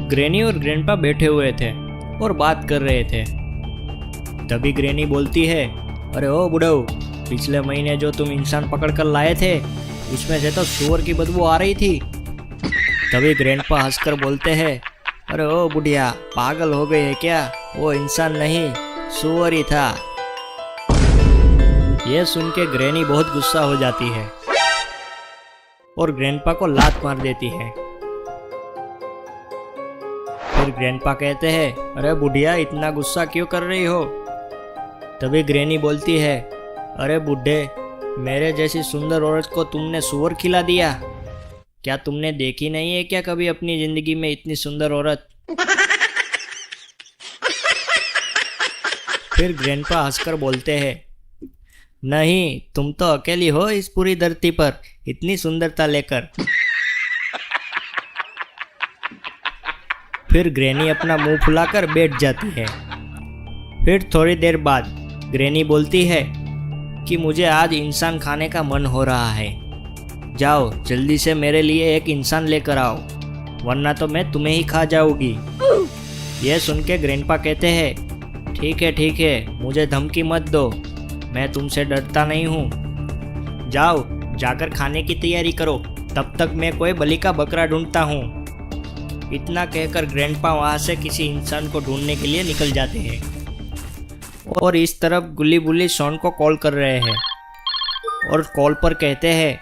Granny और grandpa बैठे हुए थे और बात कर रहे थे। तभी ग्रैनी बोलती है, अरे ओ बुढ़ऊ, पिछले महीने जो तुम इंसान पकड़ कर लाए थे उसमें से तो सूअर की बदबू आ रही थी। तभी ग्रैंडपा हंसकर बोलते हैं, अरे ओ बुढ़िया, पागल हो गए है क्या? वो इंसान नहीं, सूअर ही था। यह सुन के ग्रैनी बहुत गुस्सा हो जाती है और ग्रैंडपा को लात मार देती है। फिर ग्रैंडपा कहते हैं, अरे बुढ़िया, इतना गुस्सा क्यों कर रही हो? तभी ग्रैनी बोलती है, अरे बुढ़े, मेरे जैसी सुंदर औरत को तुमने सूअर खिला दिया। क्या तुमने देखी नहीं है क्या कभी अपनी जिंदगी में इतनी सुंदर औरत? फिर ग्रैंडपा हंसकर बोलते हैं, नहीं, तुम तो अकेली हो इस पूरी धरती पर इतनी सुंदरता लेकर। फिर ग्रैनी अपना मुंह फुलाकर बैठ जाती है। फिर थोड़ी देर बाद ग्रैनी बोलती है कि मुझे आज इंसान खाने का मन हो रहा है। जाओ जल्दी से मेरे लिए एक इंसान लेकर आओ, वरना तो मैं तुम्हें ही खा जाऊंगी। यह सुन के ग्रैंडपा कहते हैं, ठीक है, मुझे धमकी मत दो, मैं तुमसे डरता नहीं हूँ। जाओ जाकर खाने की तैयारी करो, तब तक मैं कोई बलि का बकरा ढूंढता हूँ। इतना कहकर ग्रैंडपा वहाँ से किसी इंसान को ढूंढने के लिए निकल जाते हैं और इस तरफ गुल्ली बुल्ली शॉन को कॉल कर रहे हैं और कॉल पर कहते हैं,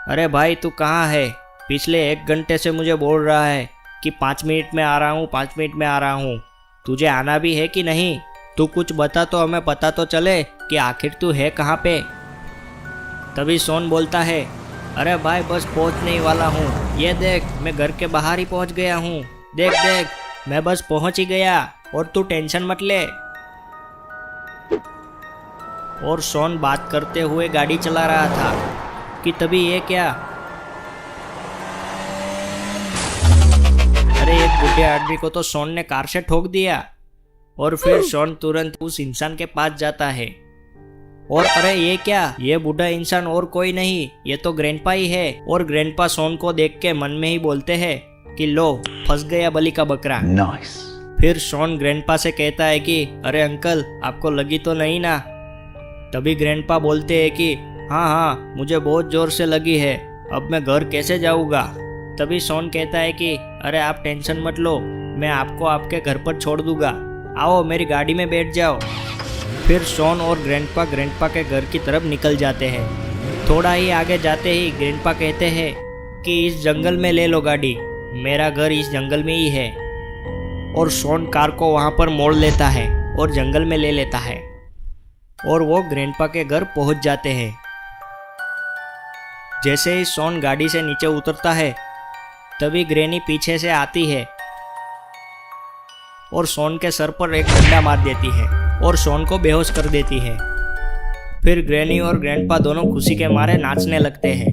अरे भाई तू कहाँ है? पिछले 1 घंटे से मुझे बोल रहा है कि 5 मिनट में आ रहा हूँ, 5 मिनट में आ रहा हूँ। तुझे आना भी है कि नहीं? तू कुछ बता तो हमें पता तो चले कि आखिर तू है कहाँ पे। तभी शॉन बोलता है, अरे भाई बस पहुँचने ही वाला हूँ, ये देख मैं घर के बाहर ही पहुँच गया हूँ। देख देख, मैं बस पहुँच ही गया और तू टेंशन मत ले। और शॉन बात करते हुए गाड़ी चला रहा था कि तभी ये क्या, अरे एक बुढ़े आदमी को तो शॉन ने कार से ठोक दिया। और फिर शॉन तुरंत उस इंसान के पास जाता है और अरे ये क्या, ये बूढ़ा इंसान और कोई नहीं, ये तो ग्रैंडपा ही है। और ग्रैंडपा शॉन को देख के मन में ही बोलते हैं कि लो, फंस गया बलि का बकरा। नाइस। फिर शॉन ग्रैंडपा से कहता है कि अरे अंकल, आपको लगी तो नहीं ना? तभी ग्रैंडपा बोलते हैं कि हाँ, मुझे बहुत जोर से लगी है, अब मैं घर कैसे जाऊँगा? तभी शॉन कहता है कि अरे आप टेंशन मत लो, मैं आपको आपके घर पर छोड़ दूंगा, आओ मेरी गाड़ी में बैठ जाओ। फिर शॉन और ग्रैंडपा के घर की तरफ निकल जाते हैं। थोड़ा ही आगे जाते ही ग्रैंडपा कहते हैं कि इस जंगल में ले लो गाड़ी, मेरा घर इस जंगल में ही है। और शॉन कार को वहाँ पर मोड़ लेता है और जंगल में ले लेता है और वो ग्रैंडपा के घर पहुँच जाते हैं। जैसे ही शॉन गाड़ी से नीचे उतरता है तभी ग्रैनी पीछे से आती है और शॉन के सर पर एक डंडा मार देती है और शॉन को बेहोश कर देती है। फिर ग्रैनी और ग्रैंडपा दोनों खुशी के मारे नाचने लगते हैं।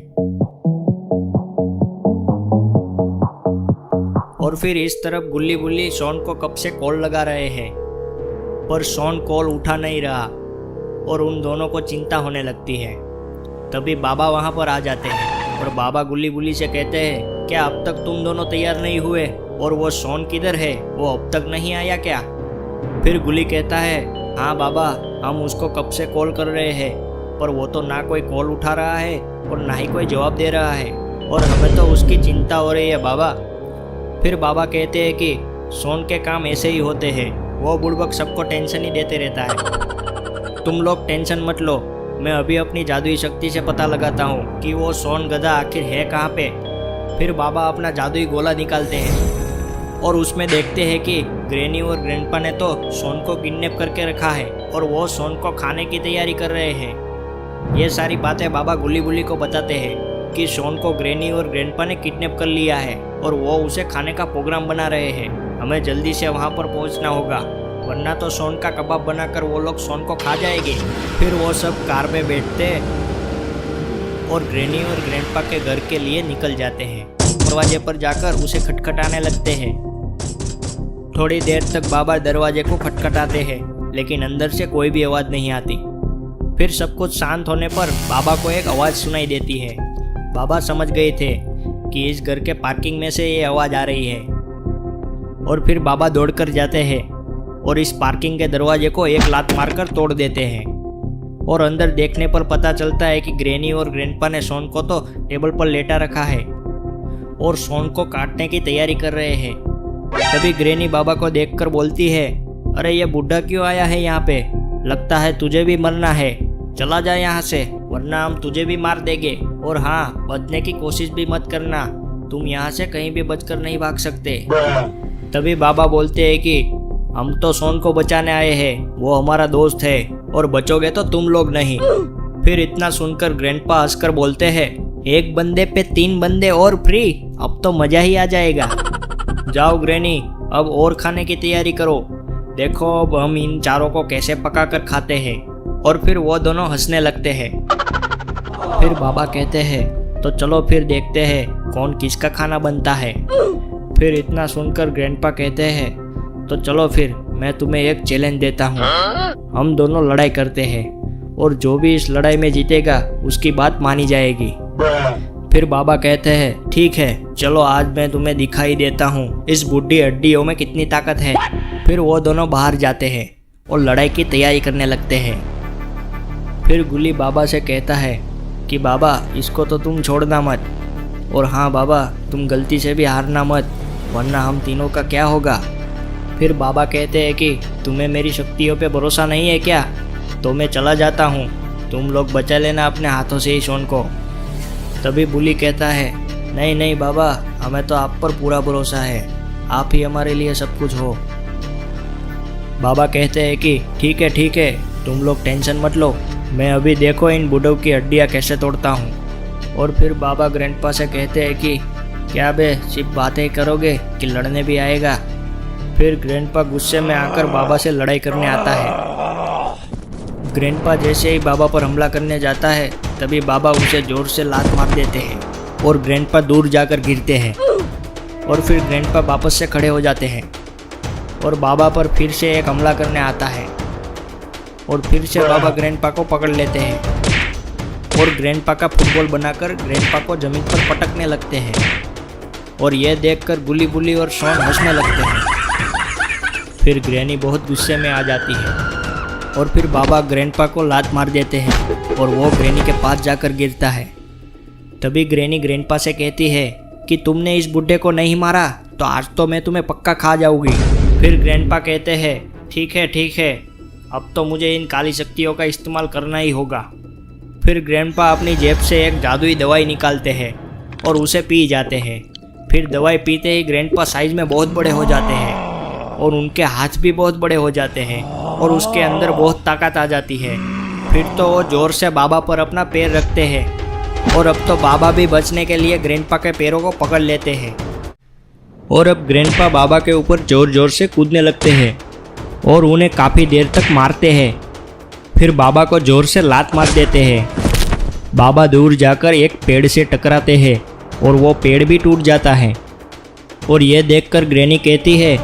और फिर इस तरफ गुल्ली बुल्ली शॉन को कब से कॉल लगा रहे हैं, पर शॉन कॉल उठा नहीं रहा और उन दोनों को चिंता होने लगती है। तभी बाबा वहां पर आ जाते हैं और बाबा गुल्ली बुल्ली से कहते हैं, क्या अब तक तुम दोनों तैयार नहीं हुए? और वो शॉन किधर है, वो अब तक नहीं आया क्या? फिर गुल्ली कहता है, हाँ बाबा, हम उसको कब से कॉल कर रहे हैं, पर वो तो ना कोई कॉल उठा रहा है और ना ही कोई जवाब दे रहा है और हमें तो उसकी चिंता हो रही है बाबा। फिर बाबा कहते हैं कि शॉन के काम ऐसे ही होते हैं, वो बुड़बक सबको टेंशन ही देते रहता है। तुम लोग टेंशन मत लो, मैं अभी अपनी जादुई शक्ति से पता लगाता हूँ कि वो शॉन गधा आखिर है कहाँ पे। फिर बाबा अपना जादुई गोला निकालते हैं और उसमें देखते हैं कि ग्रैनी और ग्रैंडपा ने तो शॉन को किडनैप करके रखा है और वो शॉन को खाने की तैयारी कर रहे हैं। ये सारी बातें बाबा गुल्ली बुल्ली को बताते हैं कि शॉन को ग्रैनी और ग्रैंडपा ने किडनैप कर लिया है और वो उसे खाने का प्रोग्राम बना रहे हैं। हमें जल्दी से वहाँ पर पहुँचना होगा, वरना तो शॉन का कबाब बनाकर वो लोग शॉन को खा जाएंगे। फिर वो सब कार में बैठते और ग्रैनी और ग्रैंडपा के घर के लिए निकल जाते हैं। दरवाजे पर जाकर उसे खटखटाने लगते हैं। थोड़ी देर तक बाबा दरवाजे को खटखटाते हैं, लेकिन अंदर से कोई भी आवाज़ नहीं आती। फिर सब कुछ शांत होने पर बाबा को एक आवाज़ सुनाई देती है। बाबा समझ गए थे कि इस घर के पार्किंग में से ये आवाज़ आ रही है। और फिर बाबा दौड़कर जाते हैं और इस पार्किंग के दरवाजे को एक लात मारकर तोड़ देते हैं। और अंदर देखने पर पता चलता है कि ग्रैनी और ग्रैंडपा ने शॉन को तो टेबल पर लेटा रखा है और शॉन को काटने की तैयारी कर रहे हैं। तभी ग्रैनी बाबा को देखकर बोलती है, अरे ये बूढ़ा क्यों आया है यहाँ पे? लगता है तुझे भी मरना है। चला जा यहाँ से, वरना हम तुझे भी मार देंगे। और हाँ, बचने की कोशिश भी मत करना, तुम यहाँ से कहीं भी बचकर नहीं भाग सकते। तभी बाबा बोलते हैं कि हम तो शॉन को बचाने आए हैं, वो हमारा दोस्त है, और बचोगे तो तुम लोग नहीं। फिर इतना सुनकर ग्रैंडपा हंसकर बोलते हैं, एक बंदे पे 3 बंदे और फ्री, अब तो मजा ही आ जाएगा। जाओ ग्रैनी, अब और खाने की तैयारी करो, देखो अब हम इन चारों को कैसे पका कर खाते हैं। और फिर वो दोनों हंसने लगते हैं। फिर बाबा कहते हैं, तो चलो फिर देखते हैं कौन किसका खाना बनता है। फिर इतना सुनकर ग्रैंडपा कहते हैं, तो चलो फिर मैं तुम्हें एक चैलेंज देता हूँ, हम दोनों लड़ाई करते हैं और जो भी इस लड़ाई में जीतेगा उसकी बात मानी जाएगी। फिर बाबा कहते हैं, ठीक है, चलो आज मैं तुम्हें दिखाई देता हूँ इस बुढ़ी हड्डियों में कितनी ताकत है। फिर वो दोनों बाहर जाते हैं और लड़ाई की तैयारी करने लगते हैं। फिर गुल्ली बाबा से कहता है कि बाबा इसको तो तुम छोड़ना मत, और हाँ बाबा तुम गलती से भी हारना मत, वरना हम तीनों का क्या होगा। फिर बाबा कहते हैं कि तुम्हें मेरी शक्तियों पे भरोसा नहीं है क्या? तो मैं चला जाता हूँ, तुम लोग बचा लेना अपने हाथों से ही शॉन को। तभी बुली कहता है, नहीं नहीं बाबा, हमें तो आप पर पूरा भरोसा है, आप ही हमारे लिए सब कुछ हो। बाबा कहते हैं कि ठीक है, तुम लोग टेंशन मत लो, मैं अभी देखो इन बूढ़ों की हड्डियाँ कैसे तोड़ता हूँ। और फिर बाबा ग्रैंडपा से कहते हैं कि क्या बे, सिर्फ बातें करोगे कि लड़ने भी आएगा? फिर ग्रैंडपा गुस्से में आकर बाबा से लड़ाई करने आता है। ग्रैंडपा जैसे ही बाबा पर हमला करने जाता है, तभी बाबा उसे जोर से लात मार देते हैं और ग्रैंडपा दूर जाकर गिरते हैं। और फिर ग्रैंडपा वापस से खड़े हो जाते हैं और बाबा पर फिर से एक हमला करने आता है। और फिर से बाबा ग्रैंडपा को पकड़ लेते हैं और ग्रैंडपा का फुटबॉल बनाकर ग्रैंडपा को जमीन पर पटकने लगते हैं। और यह देखकर गुली बुली और शॉन हंसने लगते हैं। फिर ग्रैनी बहुत गुस्से में आ जाती है और फिर बाबा ग्रैंडपा को लात मार देते हैं और वो ग्रैनी के पास जाकर गिरता है। तभी ग्रैनी ग्रैंडपा से कहती है कि तुमने इस बुढ़े को नहीं मारा तो आज तो मैं तुम्हें पक्का खा जाऊंगी। फिर ग्रैंडपा कहते हैं, ठीक है, अब तो मुझे इन काली शक्तियों का इस्तेमाल करना ही होगा। फिर ग्रैंडपा अपनी जेब से एक जादुई दवाई निकालते हैं और उसे पी जाते हैं। फिर दवाई पीते ही ग्रैंडपा साइज में बहुत बड़े हो जाते हैं और उनके हाथ भी बहुत बड़े हो जाते हैं और उसके अंदर बहुत ताकत आ जाती है। फिर तो वो जोर से बाबा पर अपना पैर रखते हैं और अब तो बाबा भी बचने के लिए ग्रैंडपा के पैरों को पकड़ लेते हैं। और अब ग्रैंडपा बाबा के ऊपर जोर जोर से कूदने लगते हैं और उन्हें काफ़ी देर तक मारते हैं। फिर बाबा को जोर से लात मार देते हैं। बाबा दूर जाकर एक पेड़ से टकराते हैं और वो पेड़ भी टूट जाता है। और ये देखकर ग्रैनी कहती है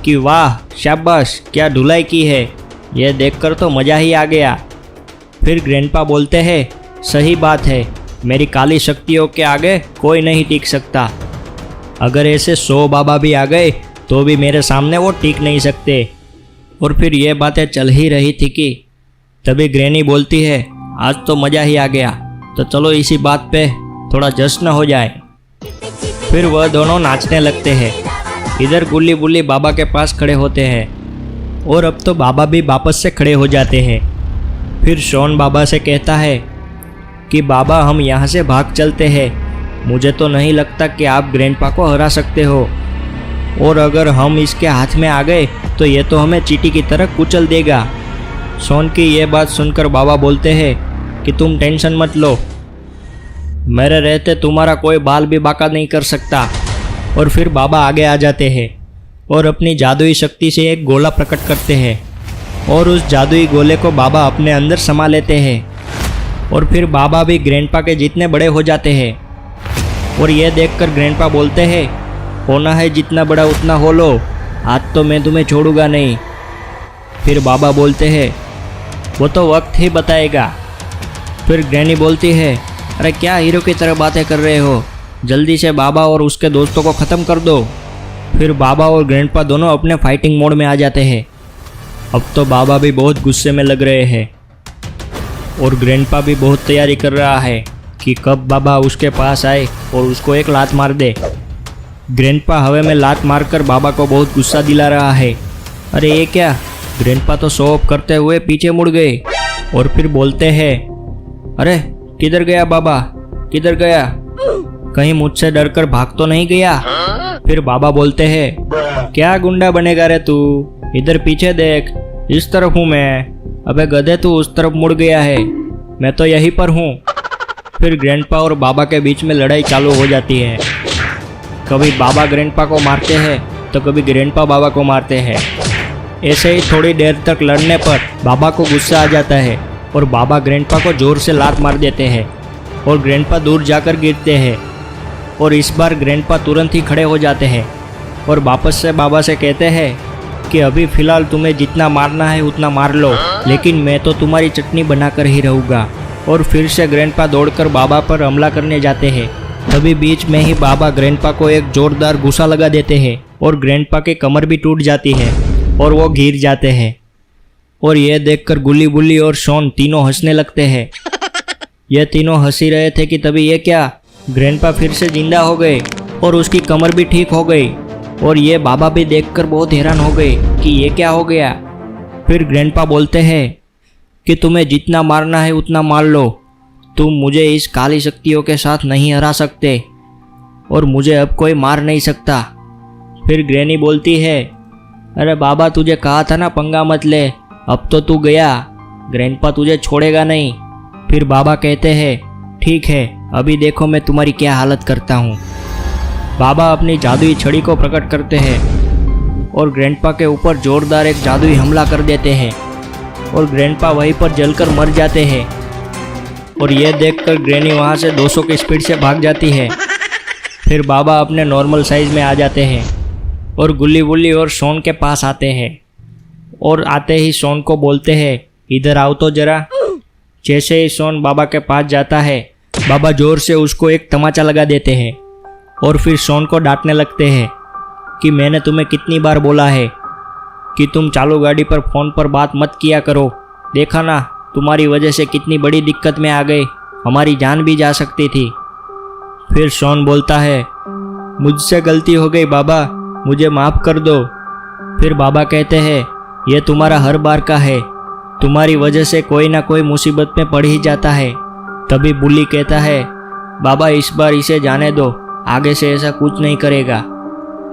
कि वाह शाबाश, क्या धुलाई की है, यह देखकर तो मज़ा ही आ गया। फिर ग्रैंडपा बोलते हैं, सही बात है, मेरी काली शक्तियों के आगे कोई नहीं टिक सकता। अगर ऐसे 100 बाबा भी आ गए तो भी मेरे सामने वो टिक नहीं सकते। और फिर ये बातें चल ही रही थी कि तभी ग्रैनी बोलती है, आज तो मज़ा ही आ गया, तो चलो इसी बात पे थोड़ा जश्न हो जाए। फिर वह दोनों नाचने लगते हैं। इधर गुल्ली बुल्ली बाबा के पास खड़े होते हैं और अब तो बाबा भी वापस से खड़े हो जाते हैं। फिर शॉन बाबा से कहता है कि बाबा हम यहाँ से भाग चलते हैं, मुझे तो नहीं लगता कि आप ग्रैंडपा को हरा सकते हो, और अगर हम इसके हाथ में आ गए तो ये तो हमें चींटी की तरह कुचल देगा। शॉन की ये बात सुनकर बाबा बोलते हैं कि तुम टेंशन मत लो, मेरे रहते तुम्हारा कोई बाल भी बाका नहीं कर सकता। और फिर बाबा आगे आ जाते हैं और अपनी जादुई शक्ति से एक गोला प्रकट करते हैं और उस जादुई गोले को बाबा अपने अंदर समा लेते हैं। और फिर बाबा भी ग्रैंडपा के जितने बड़े हो जाते हैं। और ये देखकर ग्रैंडपा बोलते हैं, होना है जितना बड़ा उतना हो लो, आज तो मैं तुम्हें छोड़ूंगा नहीं। फिर बाबा बोलते हैं, वो तो वक्त ही बताएगा। फिर ग्रैनी बोलती है, अरे क्या हीरो की तरह बातें कर रहे हो, जल्दी से बाबा और उसके दोस्तों को ख़त्म कर दो। फिर बाबा और ग्रैंडपा दोनों अपने फाइटिंग मोड में आ जाते हैं। अब तो बाबा भी बहुत गुस्से में लग रहे हैं और ग्रैंडपा भी बहुत तैयारी कर रहा है कि कब बाबा उसके पास आए और उसको एक लात मार दे। ग्रैंडपा हवा में लात मारकर बाबा को बहुत गुस्सा दिला रहा है। अरे ये क्या, ग्रैंडपा तो शो ऑफ करते हुए पीछे मुड़ गए और फिर बोलते हैं, अरे किधर गया बाबा, किधर गया, कहीं मुझसे डरकर भाग तो नहीं गया। फिर बाबा बोलते हैं, क्या गुंडा बनेगा रे तू, इधर पीछे देख, इस तरफ हूँ मैं। अबे गधे तू उस तरफ मुड़ गया है, मैं तो यहीं पर हूँ। फिर ग्रैंडपा और बाबा के बीच में लड़ाई चालू हो जाती है। कभी बाबा ग्रैंडपा को मारते हैं तो कभी ग्रैंडपा बाबा को मारते हैं। ऐसे ही थोड़ी देर तक लड़ने पर बाबा को गुस्सा आ जाता है और बाबा ग्रैंडपा को जोर से लात मार देते हैं और ग्रैंडपा दूर जाकर गिरते हैं। और इस बार ग्रैंडपा तुरंत ही खड़े हो जाते हैं और वापस से बाबा से कहते हैं कि अभी फ़िलहाल तुम्हें जितना मारना है उतना मार लो, लेकिन मैं तो तुम्हारी चटनी बनाकर ही रहूँगा। और फिर से ग्रैंडपा दौड़कर बाबा पर हमला करने जाते हैं। तभी बीच में ही बाबा ग्रैंडपा को एक जोरदार घूसा लगा देते हैं और ग्रैंडपा की कमर भी टूट जाती है और वो गिर जाते हैं। और यह देखकर गुल्ली बुल्ली और शॉन तीनों हंसने लगते हैं। ये तीनों हंसी रहे थे कि तभी ये क्या, ग्रैंडपा फिर से जिंदा हो गए और उसकी कमर भी ठीक हो गई। और ये बाबा भी देखकर बहुत हैरान हो गए कि ये क्या हो गया। फिर ग्रैंडपा बोलते हैं कि तुम्हें जितना मारना है उतना मार लो, तुम मुझे इस काली शक्तियों के साथ नहीं हरा सकते और मुझे अब कोई मार नहीं सकता। फिर ग्रैनी बोलती है, अरे बाबा तुझे कहा था ना पंगा मत ले, अब तो तू गया, ग्रैंडपा तुझे छोड़ेगा नहीं। फिर बाबा कहते हैं, ठीक है, अभी देखो मैं तुम्हारी क्या हालत करता हूँ। बाबा अपनी जादुई छड़ी को प्रकट करते हैं और ग्रैंडपा के ऊपर जोरदार एक जादुई हमला कर देते हैं और ग्रैंडपा वहीं पर जलकर मर जाते हैं। और यह देखकर ग्रैनी वहाँ से 200 की स्पीड से भाग जाती है। फिर बाबा अपने नॉर्मल साइज में आ जाते हैं और गुल्ली बुल्ली और शॉन के पास आते हैं और आते ही शॉन को बोलते हैं, इधर आओ तो जरा। जैसे ही शॉन बाबा के पास जाता है, बाबा जोर से उसको एक तमाचा लगा देते हैं और फिर शॉन को डांटने लगते हैं कि मैंने तुम्हें कितनी बार बोला है कि तुम चालू गाड़ी पर फ़ोन पर बात मत किया करो, देखा ना तुम्हारी वजह से कितनी बड़ी दिक्कत में आ गए, हमारी जान भी जा सकती थी। फिर शॉन बोलता है, मुझसे गलती हो गई बाबा, मुझे माफ़ कर दो। फिर बाबा कहते हैं, यह तुम्हारा हर बार का है, तुम्हारी वजह से कोई ना कोई मुसीबत में पड़ ही जाता है। तभी बुल्ली कहता है, बाबा इस बार इसे जाने दो, आगे से ऐसा कुछ नहीं करेगा।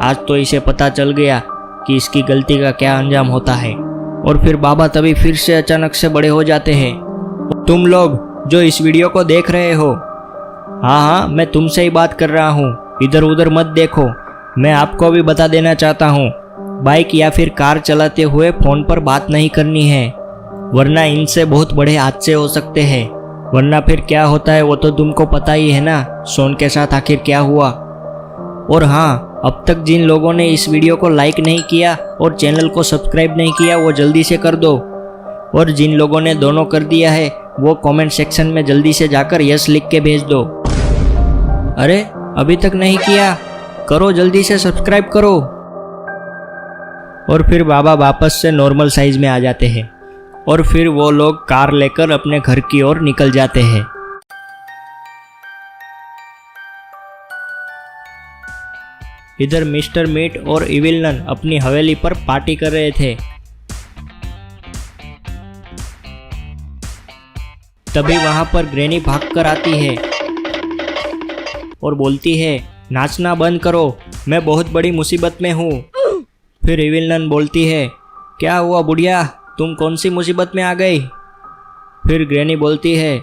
आज तो इसे पता चल गया कि इसकी गलती का क्या अंजाम होता है। और फिर बाबा तभी फिर से अचानक से बड़े हो जाते हैं। तुम लोग जो इस वीडियो को देख रहे हो, हाँ मैं तुमसे ही बात कर रहा हूँ, इधर उधर मत देखो। मैं आपको भी बता देना चाहता हूँ, बाइक या फिर कार चलाते हुए फ़ोन पर बात नहीं करनी है, वरना इनसे बहुत बड़े हादसे हो सकते हैं। वरना फिर क्या होता है वो तो तुमको पता ही है ना, शॉन के साथ आखिर क्या हुआ। और हाँ, अब तक जिन लोगों ने इस वीडियो को लाइक नहीं किया और चैनल को सब्सक्राइब नहीं किया वो जल्दी से कर दो। और जिन लोगों ने दोनों कर दिया है वो कमेंट सेक्शन में जल्दी से जाकर यस लिख के भेज दो। अरे अभी तक नहीं किया, करो जल्दी से सब्सक्राइब करो। और फिर बाबा वापस से नॉर्मल साइज में आ जाते हैं और फिर वो लोग कार लेकर अपने घर की ओर निकल जाते हैं। इधर मिस्टर मीट और इविल नन अपनी हवेली पर पार्टी कर रहे थे। तभी वहां पर ग्रैनी भागकर आती है और बोलती है, नाचना बंद करो, मैं बहुत बड़ी मुसीबत में हूँ। फिर इविल नन बोलती है, क्या हुआ बुढ़िया, तुम कौन सी मुसीबत में आ गई। फिर ग्रैनी बोलती है,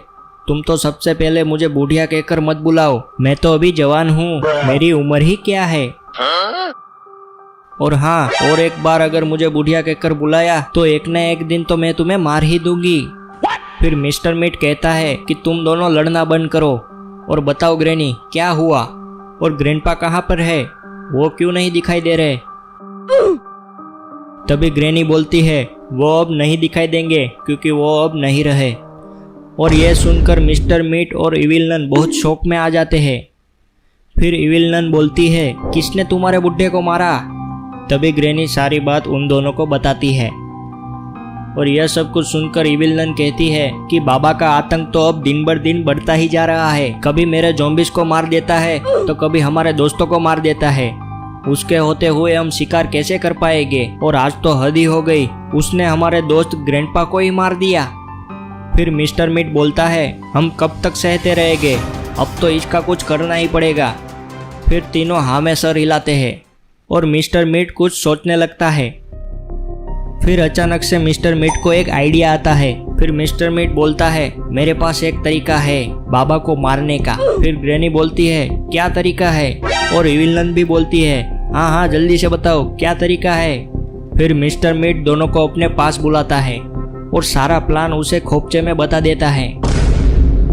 तुम तो सबसे पहले मुझे बुढ़िया कहकर मत बुलाओ, मैं तो अभी जवान हूँ, मेरी उम्र ही क्या है। और हाँ, और एक बार अगर मुझे बुढ़िया कहकर बुलाया तो एक न एक दिन तो मैं तुम्हें मार ही दूंगी। फिर मिस्टर मीट कहता है कि तुम दोनों लड़ना बंद करो और बताओ ग्रैनी क्या हुआ, और ग्रैंडपा कहाँ पर है, वो क्यों नहीं दिखाई दे रहे। तभी ग्रैनी बोलती है, वो अब नहीं दिखाई देंगे क्योंकि वो अब नहीं रहे। और यह सुनकर मिस्टर मीट और इविल नन बहुत शौक में आ जाते हैं। फिर इविल नन बोलती है, किसने तुम्हारे बुड्ढे को मारा। तभी ग्रैनी सारी बात उन दोनों को बताती है और यह सब कुछ सुनकर इविल नन कहती है कि बाबा का आतंक तो अब दिन बर दिन बढ़ता ही जा रहा है। कभी मेरे ज़ॉम्बीज़ को मार देता है तो कभी हमारे दोस्तों को मार देता है। उसके होते हुए हम शिकार कैसे कर पाएंगे? और आज तो हद ही हो गई, उसने हमारे दोस्त ग्रैंडपा को ही मार दिया। फिर मिस्टर मीट बोलता है, हम कब तक सहते रहेंगे, अब तो इसका कुछ करना ही पड़ेगा। फिर तीनों हाँ में सर हिलाते हैं और मिस्टर मीट कुछ सोचने लगता है। फिर अचानक से मिस्टर मीट को एक आइडिया आता है। फिर मिस्टर मीट बोलता है, मेरे पास एक तरीका है बाबा को मारने का। फिर ग्रैनी बोलती है, क्या तरीका है? और इविल नन भी बोलती है, हाँ हाँ जल्दी से बताओ क्या तरीका है। फिर मिस्टर मीट दोनों को अपने पास बुलाता है और सारा प्लान उसे खोपचे में बता देता है।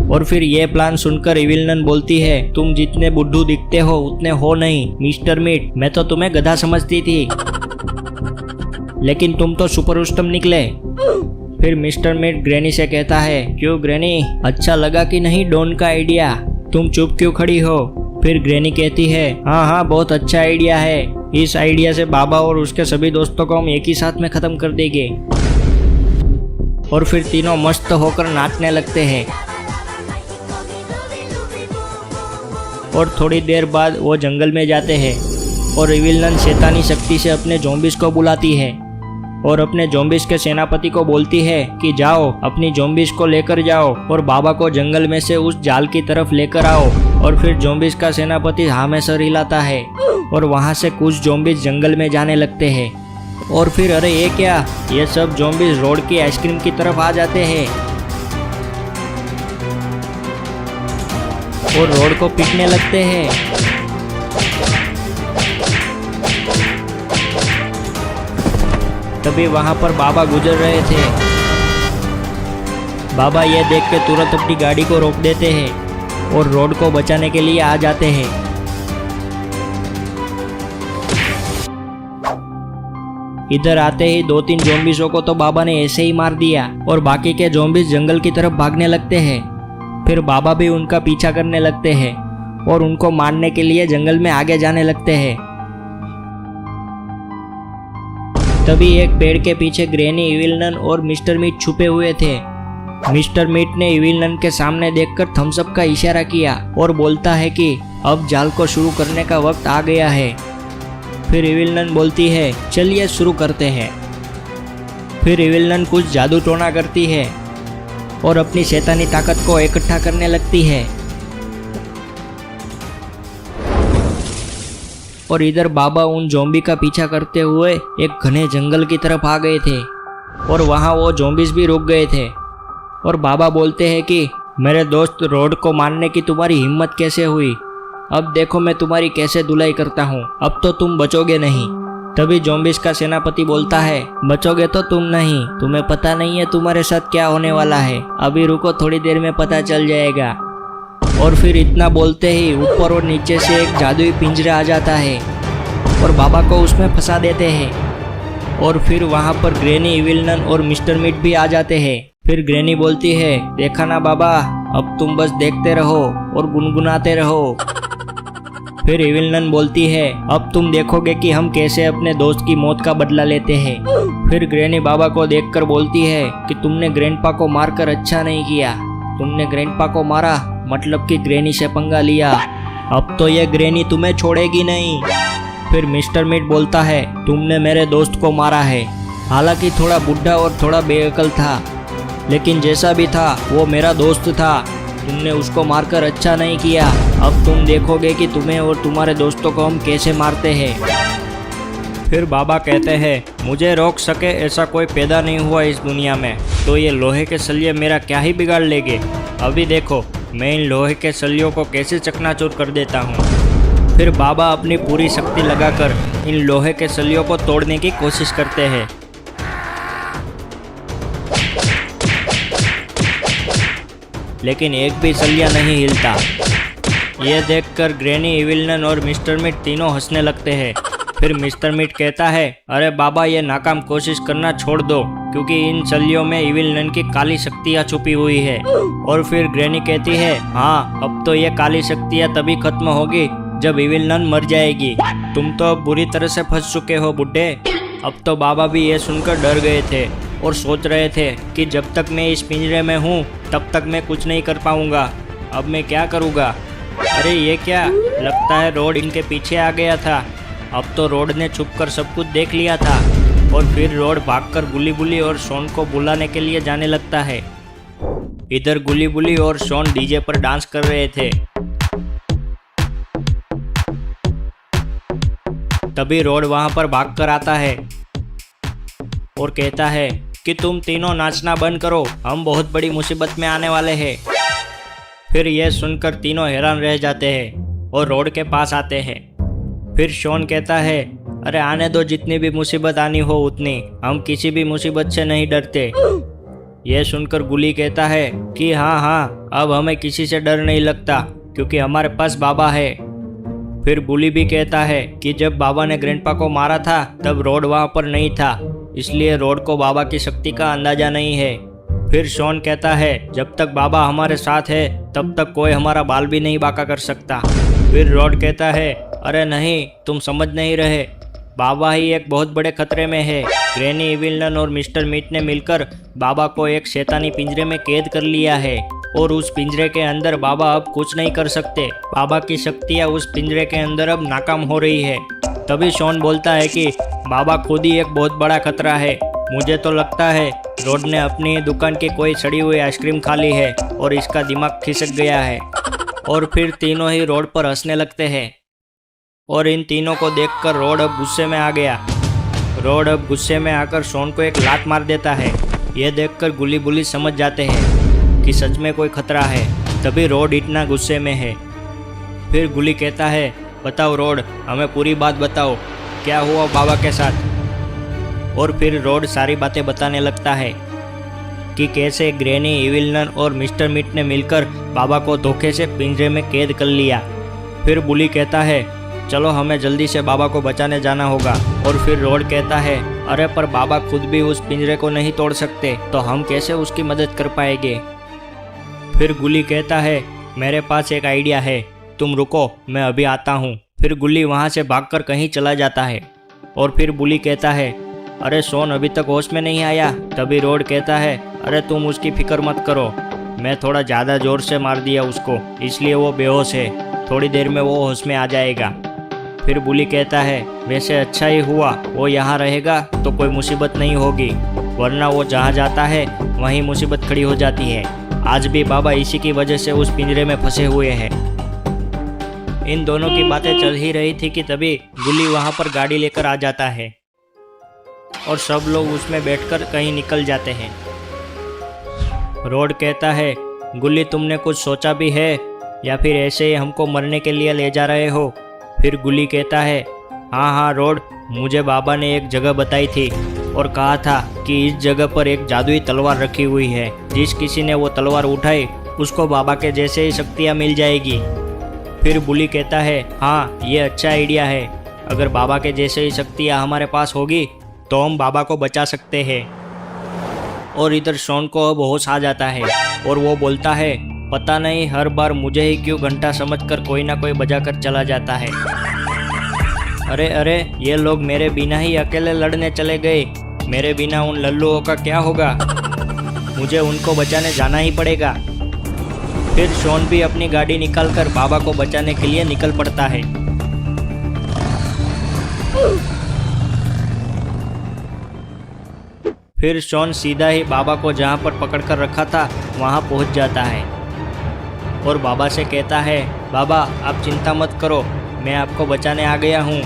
और फिर ये प्लान सुनकर इविल नन बोलती है, तुम जितने बुद्धू दिखते हो उतने हो नहीं मिस्टर मीट, मैं तो तुम्हें गधा समझती थी, लेकिन तुम तो सुपर उत्तम निकले। फिर मिस्टर मीट ग्रैनी से कहता है, क्यों ग्रैनी, अच्छा लगा कि नहीं डॉन का आइडिया? तुम चुप क्यों खड़ी हो? फिर ग्रैनी कहती है, हाँ हाँ बहुत अच्छा आइडिया है, इस आइडिया से बाबा और उसके सभी दोस्तों को हम एक ही साथ में खत्म कर देंगे। और फिर तीनों मस्त होकर नाचने लगते हैं। और थोड़ी देर बाद वो जंगल में जाते हैं और इविल नन शैतानी शक्ति से अपने ज़ॉम्बीज़ को बुलाती है और अपने ज़ॉम्बीज़ के सेनापति को बोलती है कि जाओ अपनी ज़ॉम्बीज़ को लेकर जाओ और बाबा को जंगल में से उस जाल की तरफ लेकर आओ। और फिर ज़ॉम्बीज़ का सेनापति हाँ में सर हिलाता है और वहाँ से कुछ ज़ॉम्बीज़ जंगल में जाने लगते हैं। और फिर अरे ये क्या, ये सब ज़ॉम्बीज़ रोड की आइसक्रीम की तरफ आ जाते हैं और रोड को पीटने लगते हैं। तभी वहां पर बाबा गुजर रहे थे। बाबा यह देख के तुरंत अपनी गाड़ी को रोक देते हैं और रोड को बचाने के लिए आ जाते हैं। इधर आते ही 2-3 ज़ॉम्बीज़ों को तो बाबा ने ऐसे ही मार दिया और बाकी के ज़ॉम्बीज़ जंगल की तरफ भागने लगते हैं। फिर बाबा भी उनका पीछा करने लगते हैं और उनको मारने के लिए जंगल में आगे जाने लगते हैं। तभी एक पेड़ के पीछे ग्रैनी, इविल नन और मिस्टर मीट छुपे हुए थे। मिस्टर मीट ने इविल नन के सामने देखकर थम्स अप का इशारा किया और बोलता है कि अब जाल को शुरू करने का वक्त आ गया है। फिर इविल नन बोलती है, चलिए शुरू करते हैं। फिर इविल नन कुछ जादू टोना करती है और अपनी शैतानी ताकत को इकट्ठा करने लगती है। और इधर बाबा उन ज़ॉम्बी का पीछा करते हुए एक घने जंगल की तरफ आ गए थे और वहाँ वो ज़ॉम्बीज़ भी रुक गए थे। और बाबा बोलते हैं कि मेरे दोस्त रोड को मारने की तुम्हारी हिम्मत कैसे हुई? अब देखो मैं तुम्हारी कैसे धुलाई करता हूँ, अब तो तुम बचोगे नहीं। तभी ज़ॉम्बीज़ का सेनापति बोलता है, बचोगे तो तुम नहीं, तुम्हें पता नहीं है तुम्हारे साथ क्या होने वाला है, अभी रुको थोड़ी देर में पता चल जाएगा। और फिर इतना बोलते ही ऊपर और नीचे से एक जादुई पिंजरा आ जाता है और बाबा को उसमें फंसा देते हैं। और फिर वहाँ पर ग्रैनी, इविल नन और मिस्टर मीट भी आ जाते हैं। फिर ग्रैनी बोलती है, देखा ना बाबा, अब तुम बस देखते रहो और गुनगुनाते रहो। फिर इविल नन बोलती है, अब तुम देखोगे कि हम कैसे अपने दोस्त की मौत का बदला लेते हैं। फिर ग्रैनी बाबा को देखकर बोलती है कि तुमने ग्रैंडपा को मारकर अच्छा नहीं किया, तुमने ग्रैंडपा को मारा मतलब कि ग्रैनी से पंगा लिया, अब तो ये ग्रैनी तुम्हें छोड़ेगी नहीं। फिर मिस्टर मीट बोलता है, तुमने मेरे दोस्त को मारा है, हालांकि थोड़ा बुढ़ा और थोड़ा बेअकल था, लेकिन जैसा भी था वो मेरा दोस्त था, तुमने उसको मारकर अच्छा नहीं किया। अब तुम देखोगे कि तुम्हें और तुम्हारे दोस्तों को हम कैसे मारते हैं। फिर बाबा कहते हैं, मुझे रोक सके ऐसा कोई पैदा नहीं हुआ इस दुनिया में, तो ये लोहे के सलिए मेरा क्या ही बिगाड़ लेंगे। अभी देखो मैं इन लोहे के सलियों को कैसे चकनाचूर कर देता हूँ। फिर बाबा अपनी पूरी शक्ति लगाकर इन लोहे के सलियों को तोड़ने की कोशिश करते हैं। लेकिन एक भी सलिया नहीं हिलता। यह देखकर ग्रैनी, इविल नन और मिस्टर मीट तीनों हंसने लगते हैं। फिर मिस्टर मीट कहता है, अरे बाबा ये नाकाम कोशिश करना छोड़ दो, क्योंकि इन सलियों में इविल नन की काली शक्तियाँ छुपी हुई है। और फिर ग्रैनी कहती है, हाँ अब तो ये काली शक्तियाँ तभी खत्म होगी जब इविल नन मर जाएगी। तुम तो अब बुरी तरह से फंस चुके हो बुड्ढे। अब तो बाबा भी ये सुनकर डर गए थे और सोच रहे थे कि जब तक मैं इस पिंजरे में हूँ तब तक मैं कुछ नहीं कर पाऊंगा। अब मैं क्या करूँगा? अरे ये क्या, लगता है रोड इनके पीछे आ गया था। अब तो रोड ने छुपकर सब कुछ देख लिया था और फिर रोड भागकर गुल्ली बुल्ली और शॉन को बुलाने के लिए जाने लगता है। इधर गुल्ली बुल्ली और शॉन डीजे पर डांस कर रहे थे। तभी रोड वहां पर भागकर आता है और कहता है कि तुम तीनों नाचना बंद करो, हम बहुत बड़ी मुसीबत में आने वाले हैं। फिर यह सुनकर तीनों हैरान रह जाते हैं और रोड के पास आते हैं। फिर शॉन कहता है, अरे आने दो, जितनी भी मुसीबत आनी हो उतनी, हम किसी भी मुसीबत से नहीं डरते। यह सुनकर गुली कहता है कि हाँ, अब हमें किसी से डर नहीं लगता क्योंकि हमारे पास बाबा है। फिर गुली भी कहता है कि जब बाबा ने ग्रैंडपा को मारा था तब रोड वहाँ पर नहीं था, इसलिए रोड को बाबा की शक्ति का अंदाजा नहीं है। फिर शॉन कहता है, जब तक बाबा हमारे साथ है तब तक कोई हमारा बाल भी नहीं बांका कर सकता। फिर रोड कहता है, अरे नहीं, तुम समझ नहीं रहे, बाबा ही एक बहुत बड़े खतरे में है। ग्रैनी, इविल नन और मिस्टर मीट ने मिलकर बाबा को एक शैतानी पिंजरे में कैद कर लिया है और उस पिंजरे के अंदर बाबा अब कुछ नहीं कर सकते। बाबा की शक्तियाँ उस पिंजरे के अंदर अब नाकाम हो रही है। तभी शॉन बोलता है कि बाबा खुद ही एक बहुत बड़ा खतरा है। मुझे तो लगता है रोड ने अपनी दुकान की कोई सड़ी हुई आइसक्रीम खा ली है और इसका दिमाग खिसक गया है। और फिर तीनों ही रोड पर हंसने लगते हैं और इन तीनों को देखकर रोड अब गुस्से में आ गया। रोड अब गुस्से में आकर शॉन को एक लात मार देता है। यह देखकर गुली बुली समझ जाते हैं कि सच में कोई खतरा है, तभी रोड इतना गुस्से में है। फिर गुली कहता है, बताओ रोड, हमें पूरी बात बताओ, क्या हुआ बाबा के साथ। और फिर रोड सारी बातें बताने लगता है कि कैसे ग्रैनी, इविल नन और मिस्टर मीट ने मिलकर बाबा को धोखे से पिंजरे में कैद कर लिया। फिर बुली कहता है, चलो हमें जल्दी से बाबा को बचाने जाना होगा। और फिर रोड कहता है, अरे पर बाबा खुद भी उस पिंजरे को नहीं तोड़ सकते, तो हम कैसे उसकी मदद कर पाएंगे। फिर गुली कहता है, मेरे पास एक आइडिया है, तुम रुको, मैं अभी आता हूँ। फिर गुली वहाँ से भागकर कहीं चला जाता है। और फिर बुली कहता है, अरे शॉन अभी तक होश में नहीं आया। तभी रोड कहता है, अरे तुम उसकी फिक्र मत करो, मैं थोड़ा ज़्यादा ज़ोर से मार दिया उसको, इसलिए वो बेहोश है, थोड़ी देर में वो होश में आ जाएगा। फिर बुली कहता है, वैसे अच्छा ही हुआ वो यहाँ रहेगा तो कोई मुसीबत नहीं होगी, वरना वो जहाँ जाता है वहीं मुसीबत खड़ी हो जाती है। आज भी बाबा इसी की वजह से उस पिंजरे में फंसे हुए हैं। इन दोनों की बातें चल ही रही थी कि तभी गुली वहाँ पर गाड़ी लेकर आ जाता है और सब लोग उसमें बैठकर कहीं निकल जाते हैं। रोड कहता है, गुली तुमने कुछ सोचा भी है या फिर ऐसे ही हमको मरने के लिए ले जा रहे हो। फिर गुली कहता है, हाँ रोड, मुझे बाबा ने एक जगह बताई थी और कहा था कि इस जगह पर एक जादुई तलवार रखी हुई है, जिस किसी ने वो तलवार उठाई उसको बाबा के जैसे ही शक्तियाँ मिल जाएगी। फिर बुली कहता है, हाँ ये अच्छा आइडिया है, अगर बाबा के जैसे ही शक्तियाँ हमारे पास होगी तो हम बाबा को बचा सकते हैं। और इधर शॉन को अब होश आ जाता है और वो बोलता है, पता नहीं हर बार मुझे ही क्यों घंटा समझकर कोई ना कोई बजा कर चला जाता है। अरे ये लोग मेरे बिना ही अकेले लड़ने चले गए, मेरे बिना उन लल्लुओं का क्या होगा, मुझे उनको बचाने जाना ही पड़ेगा। फिर शॉन भी अपनी गाड़ी निकालकर बाबा को बचाने के लिए निकल पड़ता है। फिर शॉन सीधा ही बाबा को जहाँ पर पकड़ कर रखा था वहाँ पहुँच जाता है और बाबा से कहता है, बाबा आप चिंता मत करो, मैं आपको बचाने आ गया हूँ।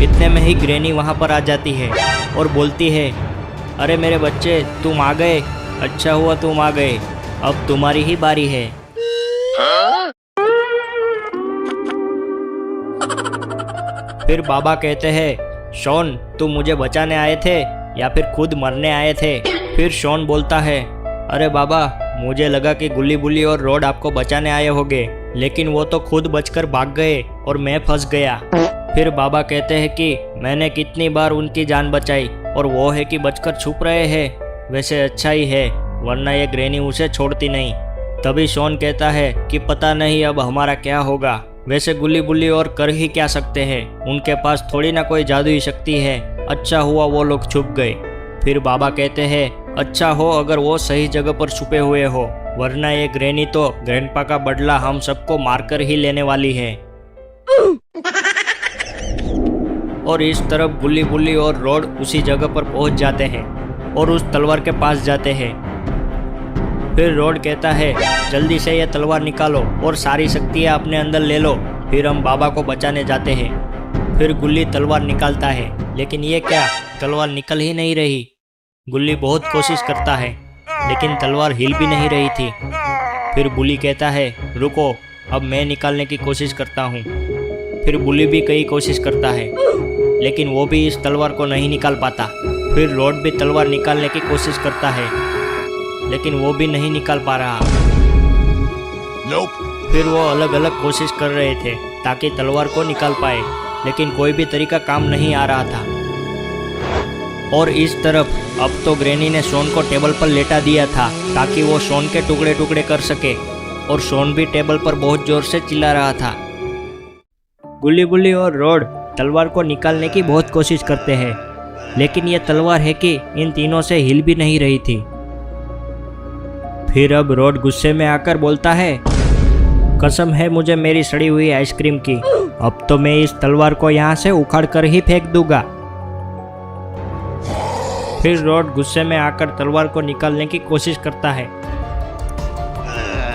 इतने में ही ग्रैनी वहाँ पर आ जाती है और बोलती है, अरे मेरे बच्चे तुम आ गए, अच्छा हुआ तुम आ गए, अब तुम्हारी ही बारी है। फिर बाबा कहते हैं, शॉन तुम मुझे बचाने आए थे या फिर खुद मरने आए थे। फिर शॉन बोलता है, अरे बाबा मुझे लगा कि गुल्ली बुल्ली और रोड आपको बचाने आए होंगे, लेकिन वो तो खुद बचकर भाग गए और मैं फंस गया। फिर बाबा कहते हैं कि मैंने कितनी बार उनकी जान बचाई और वो है कि बचकर छुप रहे हैं, वैसे अच्छा ही है, वरना ये ग्रैनी उसे छोड़ती नहीं। तभी शॉन कहता है कि पता नहीं अब हमारा क्या होगा, वैसे गुल्ली बुल्ली और कर ही क्या सकते हैं, उनके पास थोड़ी ना कोई जादुई शक्ति है। अच्छा हुआ वो लोग छुप गए। फिर बाबा कहते हैं, अच्छा हो अगर वो सही जगह पर छुपे हुए हो, वरना ये ग्रैनी तो ग्रैंडपा का बदला हम सबको मारकर ही लेने वाली है। और इस तरफ गुल्ली बुल्ली और रोड उसी जगह पर पहुंच जाते हैं और उस तलवार के पास जाते हैं। फिर रोड कहता है, जल्दी से ये तलवार निकालो और सारी शक्तियाँ अपने अंदर ले लो, फिर हम बाबा को बचाने जाते हैं। फिर गुल्ली तलवार निकालता है, लेकिन ये क्या, तलवार निकल ही नहीं रही। गुल्ली बहुत कोशिश करता है, लेकिन तलवार हिल भी नहीं रही थी। फिर बुल्ली कहता है, रुको, अब मैं निकालने की कोशिश करता हूँ। फिर बुल्ली भी कई कोशिश करता है, लेकिन वो भी इस तलवार को नहीं निकाल पाता। फिर रोड भी तलवार निकालने की कोशिश करता है, लेकिन वो भी नहीं निकाल पा रहा। फिर वो अलग अलग कोशिश कर रहे थे ताकि तलवार को निकाल पाए, लेकिन कोई भी तरीका काम नहीं आ रहा था। और इस तरफ अब तो ग्रैनी ने शॉन को टेबल पर लेटा दिया था ताकि वो शॉन के टुकड़े टुकड़े कर सके, और शॉन भी टेबल पर बहुत जोर से चिल्ला रहा था। गुल्ली बुल्ली और रोड तलवार को निकालने की बहुत कोशिश करते हैं, लेकिन ये तलवार है कि इन तीनों से हिल भी नहीं रही थी। फिर अब रोड गुस्से में आकर बोलता है, कसम है मुझे मेरी सड़ी हुई आइसक्रीम की, अब तो मैं इस तलवार को यहाँ से उखाड़ कर ही फेंक दूंगा। फिर रोड गुस्से में आकर तलवार को निकालने की कोशिश करता है,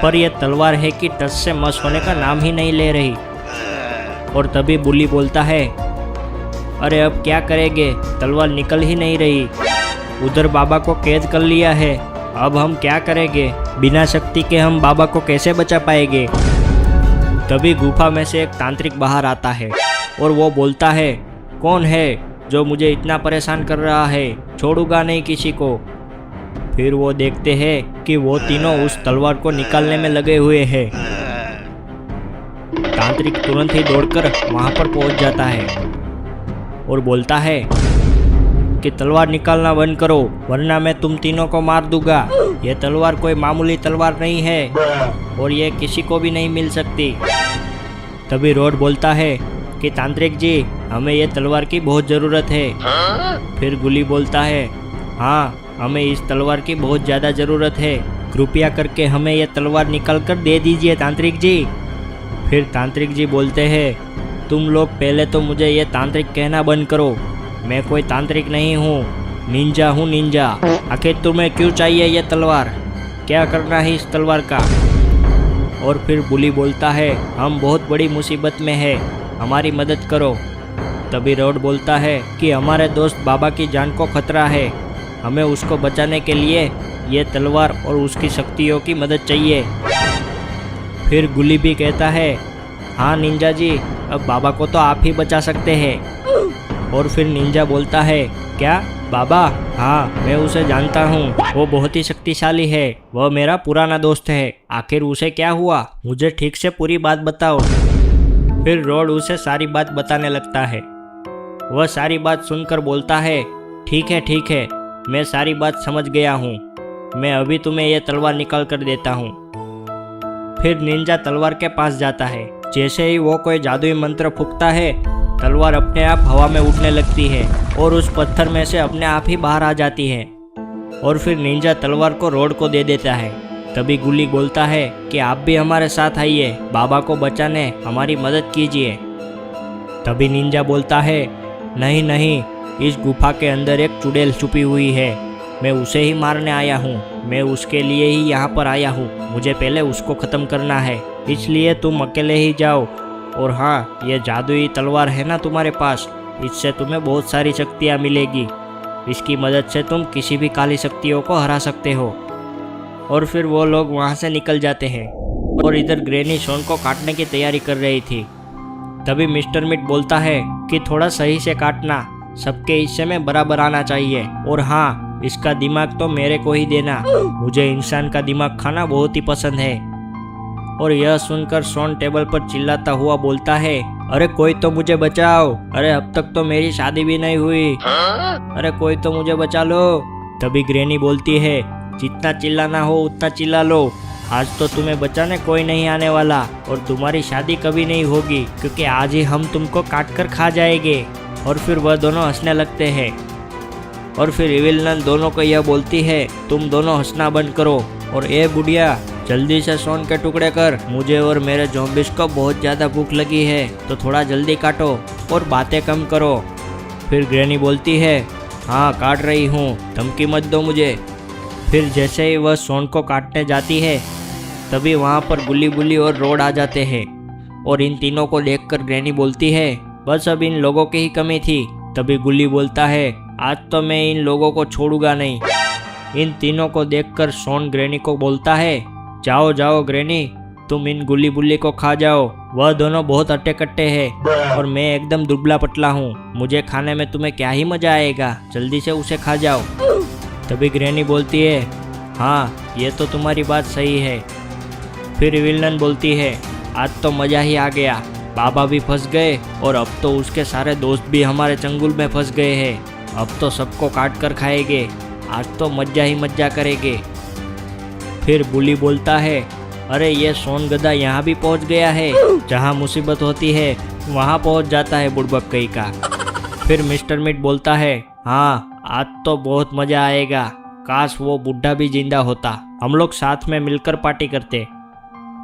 पर यह तलवार है कि टस से मस होने का नाम ही नहीं ले रही। और तभी बुल्ली बोलता है, अरे अब क्या करेंगे, तलवार निकल ही नहीं रही, उधर बाबा को कैद कर लिया है, अब हम क्या करेंगे, बिना शक्ति के हम बाबा को कैसे बचा पाएंगे। तभी गुफा में से एक तांत्रिक बाहर आता है और वो बोलता है, कौन है जो मुझे इतना परेशान कर रहा है, छोड़ूंगा नहीं किसी को। फिर वो देखते हैं कि वो तीनों उस तलवार को निकालने में लगे हुए हैं। तांत्रिक तुरंत ही दौड़कर वहां पर पहुंच जाता है और बोलता है कि तलवार निकालना बंद करो, वरना मैं तुम तीनों को मार दूंगा। यह तलवार कोई मामूली तलवार नहीं है और ये किसी को भी नहीं मिल सकती। तभी रोड बोलता है कि तांत्रिक जी, हमें ये तलवार की बहुत ज़रूरत है। फिर गुल्ली बोलता है, हाँ, हमें इस तलवार की बहुत ज़्यादा ज़रूरत है, कृपया करके हमें यह तलवार निकाल कर दे दीजिए तांत्रिक जी। फिर तांत्रिक जी बोलते हैं, तुम लोग पहले तो मुझे ये तांत्रिक कहना बंद करो, मैं कोई तांत्रिक नहीं हूँ, निंजा हूँ निंजा। आखिर तुम्हें क्यों चाहिए ये तलवार, क्या करना है इस तलवार का। और फिर बुली बोलता है, हम बहुत बड़ी मुसीबत में है, हमारी मदद करो। तभी रोड बोलता है कि हमारे दोस्त बाबा की जान को खतरा है, हमें उसको बचाने के लिए ये तलवार और उसकी शक्तियों की मदद चाहिए। फिर गुल्ली भी कहता है, हाँ निंजा जी, अब बाबा को तो आप ही बचा सकते हैं। और फिर निंजा बोलता है, क्या बाबा, हाँ मैं उसे जानता हूँ, वो बहुत ही शक्तिशाली है, वह मेरा पुराना दोस्त है, आखिर उसे क्या हुआ, मुझे ठीक से पूरी बात बताओ। फिर रोड उसे सारी बात बताने लगता है। वह सारी बात सुनकर बोलता है, ठीक है, मैं सारी बात समझ गया हूँ, मैं अभी तुम्हें यह तलवार निकाल कर देता हूँ। फिर निंजा तलवार के पास जाता है, जैसे ही वो कोई जादुई मंत्र फूंकता है, तलवार अपने आप हवा में उड़ने लगती है और उस पत्थर में से अपने आप ही बाहर आ जाती है। और फिर निंजा तलवार को रोड को दे देता है। तभी गुल्ली बोलता है कि आप भी हमारे साथ आइए, बाबा को बचाने हमारी मदद कीजिए। तभी निंजा बोलता है, नहीं, इस गुफा के अंदर एक चुड़ैल छुपी हुई है, मैं उसे ही मारने आया हूँ, मैं उसके लिए ही यहाँ पर आया हूँ, मुझे पहले उसको ख़त्म करना है, इसलिए तुम अकेले ही जाओ। और हाँ, ये जादुई तलवार है ना तुम्हारे पास, इससे तुम्हें बहुत सारी शक्तियाँ मिलेगी, इसकी मदद से तुम किसी भी काली शक्तियों को हरा सकते हो। और फिर वो लोग वहाँ से निकल जाते हैं और इधर ग्रैनी शॉन को काटने की तैयारी कर रही थी। तभी मिस्टर मिट बोलता है कि थोड़ा सही से काटना, सबके हिस्से में बराबर आना चाहिए, और हाँ, इसका दिमाग तो मेरे को ही देना, मुझे इंसान का दिमाग खाना बहुत ही पसंद है। और यह सुनकर शॉन टेबल पर चिल्लाता हुआ बोलता है, अरे कोई तो मुझे बचाओ, अरे अब तक तो मेरी शादी भी नहीं हुई, अरे कोई तो मुझे बचा लो। तभी ग्रैनी बोलती है, जितना चिल्लाना हो उतना चिल्ला लो, आज तो तुम्हें बचाने कोई नहीं आने वाला और तुम्हारी शादी कभी नहीं होगी, क्योंकि आज ही हम तुमको काट कर खा जाएंगे। और फिर वह दोनों हंसने लगते हैं। और फिर इविल नन दोनों को यह बोलती है, तुम दोनों हंसना बंद करो और ए बुढ़िया, जल्दी से शॉन के टुकड़े कर। मुझे और मेरे ज़ॉम्बीज़ को बहुत ज़्यादा भूख लगी है, तो थोड़ा जल्दी काटो और बातें कम करो। फिर ग्रैनी बोलती है, हाँ काट रही हूँ, धमकी मत दो मुझे। फिर जैसे ही वह शॉन को काटने जाती है, तभी वहाँ पर गुल्ली बुल्ली और रोड आ जाते हैं। और इन तीनों को देखकर ग्रैनी बोलती है, बस अब इन लोगों की ही कमी थी। तभी गुल्ली बोलता है, आज तो मैं इन लोगों को छोड़ूंगा नहीं। इन तीनों को देखकर शॉन ग्रैनी को बोलता है, जाओ जाओ ग्रैनी, तुम इन गुल्ली बुल्ली को खा जाओ। वह दोनों बहुत अट्टे कट्टे हैं और मैं एकदम दुबला पतला हूँ। मुझे खाने में तुम्हें क्या ही मजा आएगा, जल्दी से उसे खा जाओ। तभी ग्रैनी बोलती है, हाँ ये तो तुम्हारी बात सही है। फिर इविल नन बोलती है, आज तो मज़ा ही आ गया। बाबा भी फंस गए और अब तो उसके सारे दोस्त भी हमारे चंगुल में फंस गए हैं। अब तो सबको काट कर खाएंगे, आज तो मज़ा ही मज़ा करेंगे। फिर बुली बोलता है, अरे ये सोन गधा यहाँ भी पहुँच गया है। जहाँ मुसीबत होती है वहाँ पहुँच जाता है बुड़बक कहीं का। फिर मिस्टर मीट बोलता है, हाँ आज तो बहुत मज़ा आएगा, काश वो बुढ़ा भी जिंदा होता, हम लोग साथ में मिलकर पार्टी करते।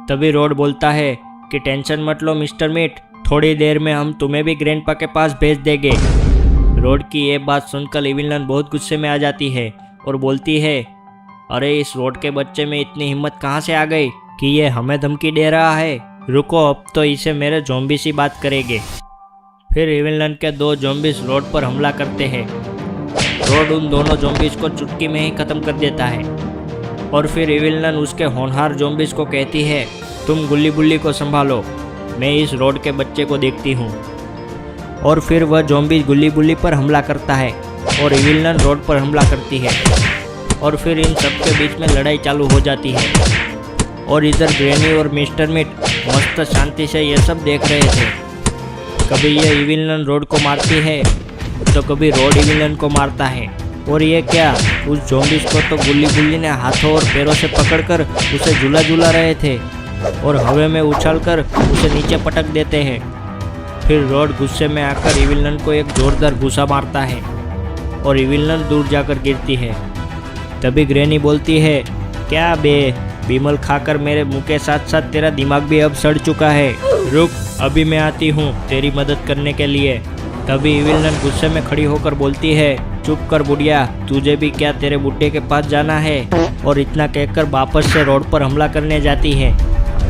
तभी रोड बोलता है कि टेंशन मत लो मिस्टर मीट, थोड़ी देर में हम तुम्हें भी ग्रैंडपा के पास भेज देंगे। रोड की ये बात सुनकर इविल नन बहुत गुस्से में आ जाती है और बोलती है, अरे इस रोड के बच्चे में इतनी हिम्मत कहाँ से आ गई कि ये हमें धमकी दे रहा है। रुको, अब तो इसे मेरे ज़ॉम्बी सी बात करेंगे। फिर इविल नन के दो ज़ॉम्बीज़ रोड पर हमला करते हैं। रोड उन दोनों ज़ॉम्बीज़ को चुटकी में ही ख़त्म कर देता है। और फिर इविल नन उसके होनहार ज़ॉम्बीज़ को कहती है, तुम गुल्ली बुल्ली को संभालो, मैं इस रोड के बच्चे को देखती हूँ। और फिर वह ज़ॉम्बी गुल्ली बुल्ली पर हमला करता है और इविल नन रोड पर हमला करती है। और फिर इन सब के बीच में लड़ाई चालू हो जाती है। और इधर ग्रैनी और मिस्टर मीट मस्त शांति से ये सब देख रहे थे। कभी ये इविल नन रोड को मारती है तो कभी रोड इविल नन को मारता है। और ये क्या, उस ज़ॉम्बीज़ को तो गुल्ली बुल्ली ने हाथों और पैरों से पकड़कर उसे झूला झूला रहे थे और हवा में उछालकर उसे नीचे पटक देते हैं। फिर रोड गुस्से में आकर इविल नन को एक जोरदार घूसा मारता है और इविल नन दूर जाकर गिरती है। तभी ग्रैनी बोलती है, क्या बे, बीमल खाकर मेरे मुंह के साथ साथ तेरा दिमाग भी अब सड़ चुका है, रुक अभी मैं आती हूँ तेरी मदद करने के लिए। तभी इविल नन गुस्से में खड़ी होकर बोलती है, चुप कर बुढ़िया, तुझे भी क्या तेरे बुढ़े के पास जाना है। और इतना कहकर वापस से रोड पर हमला करने जाती है।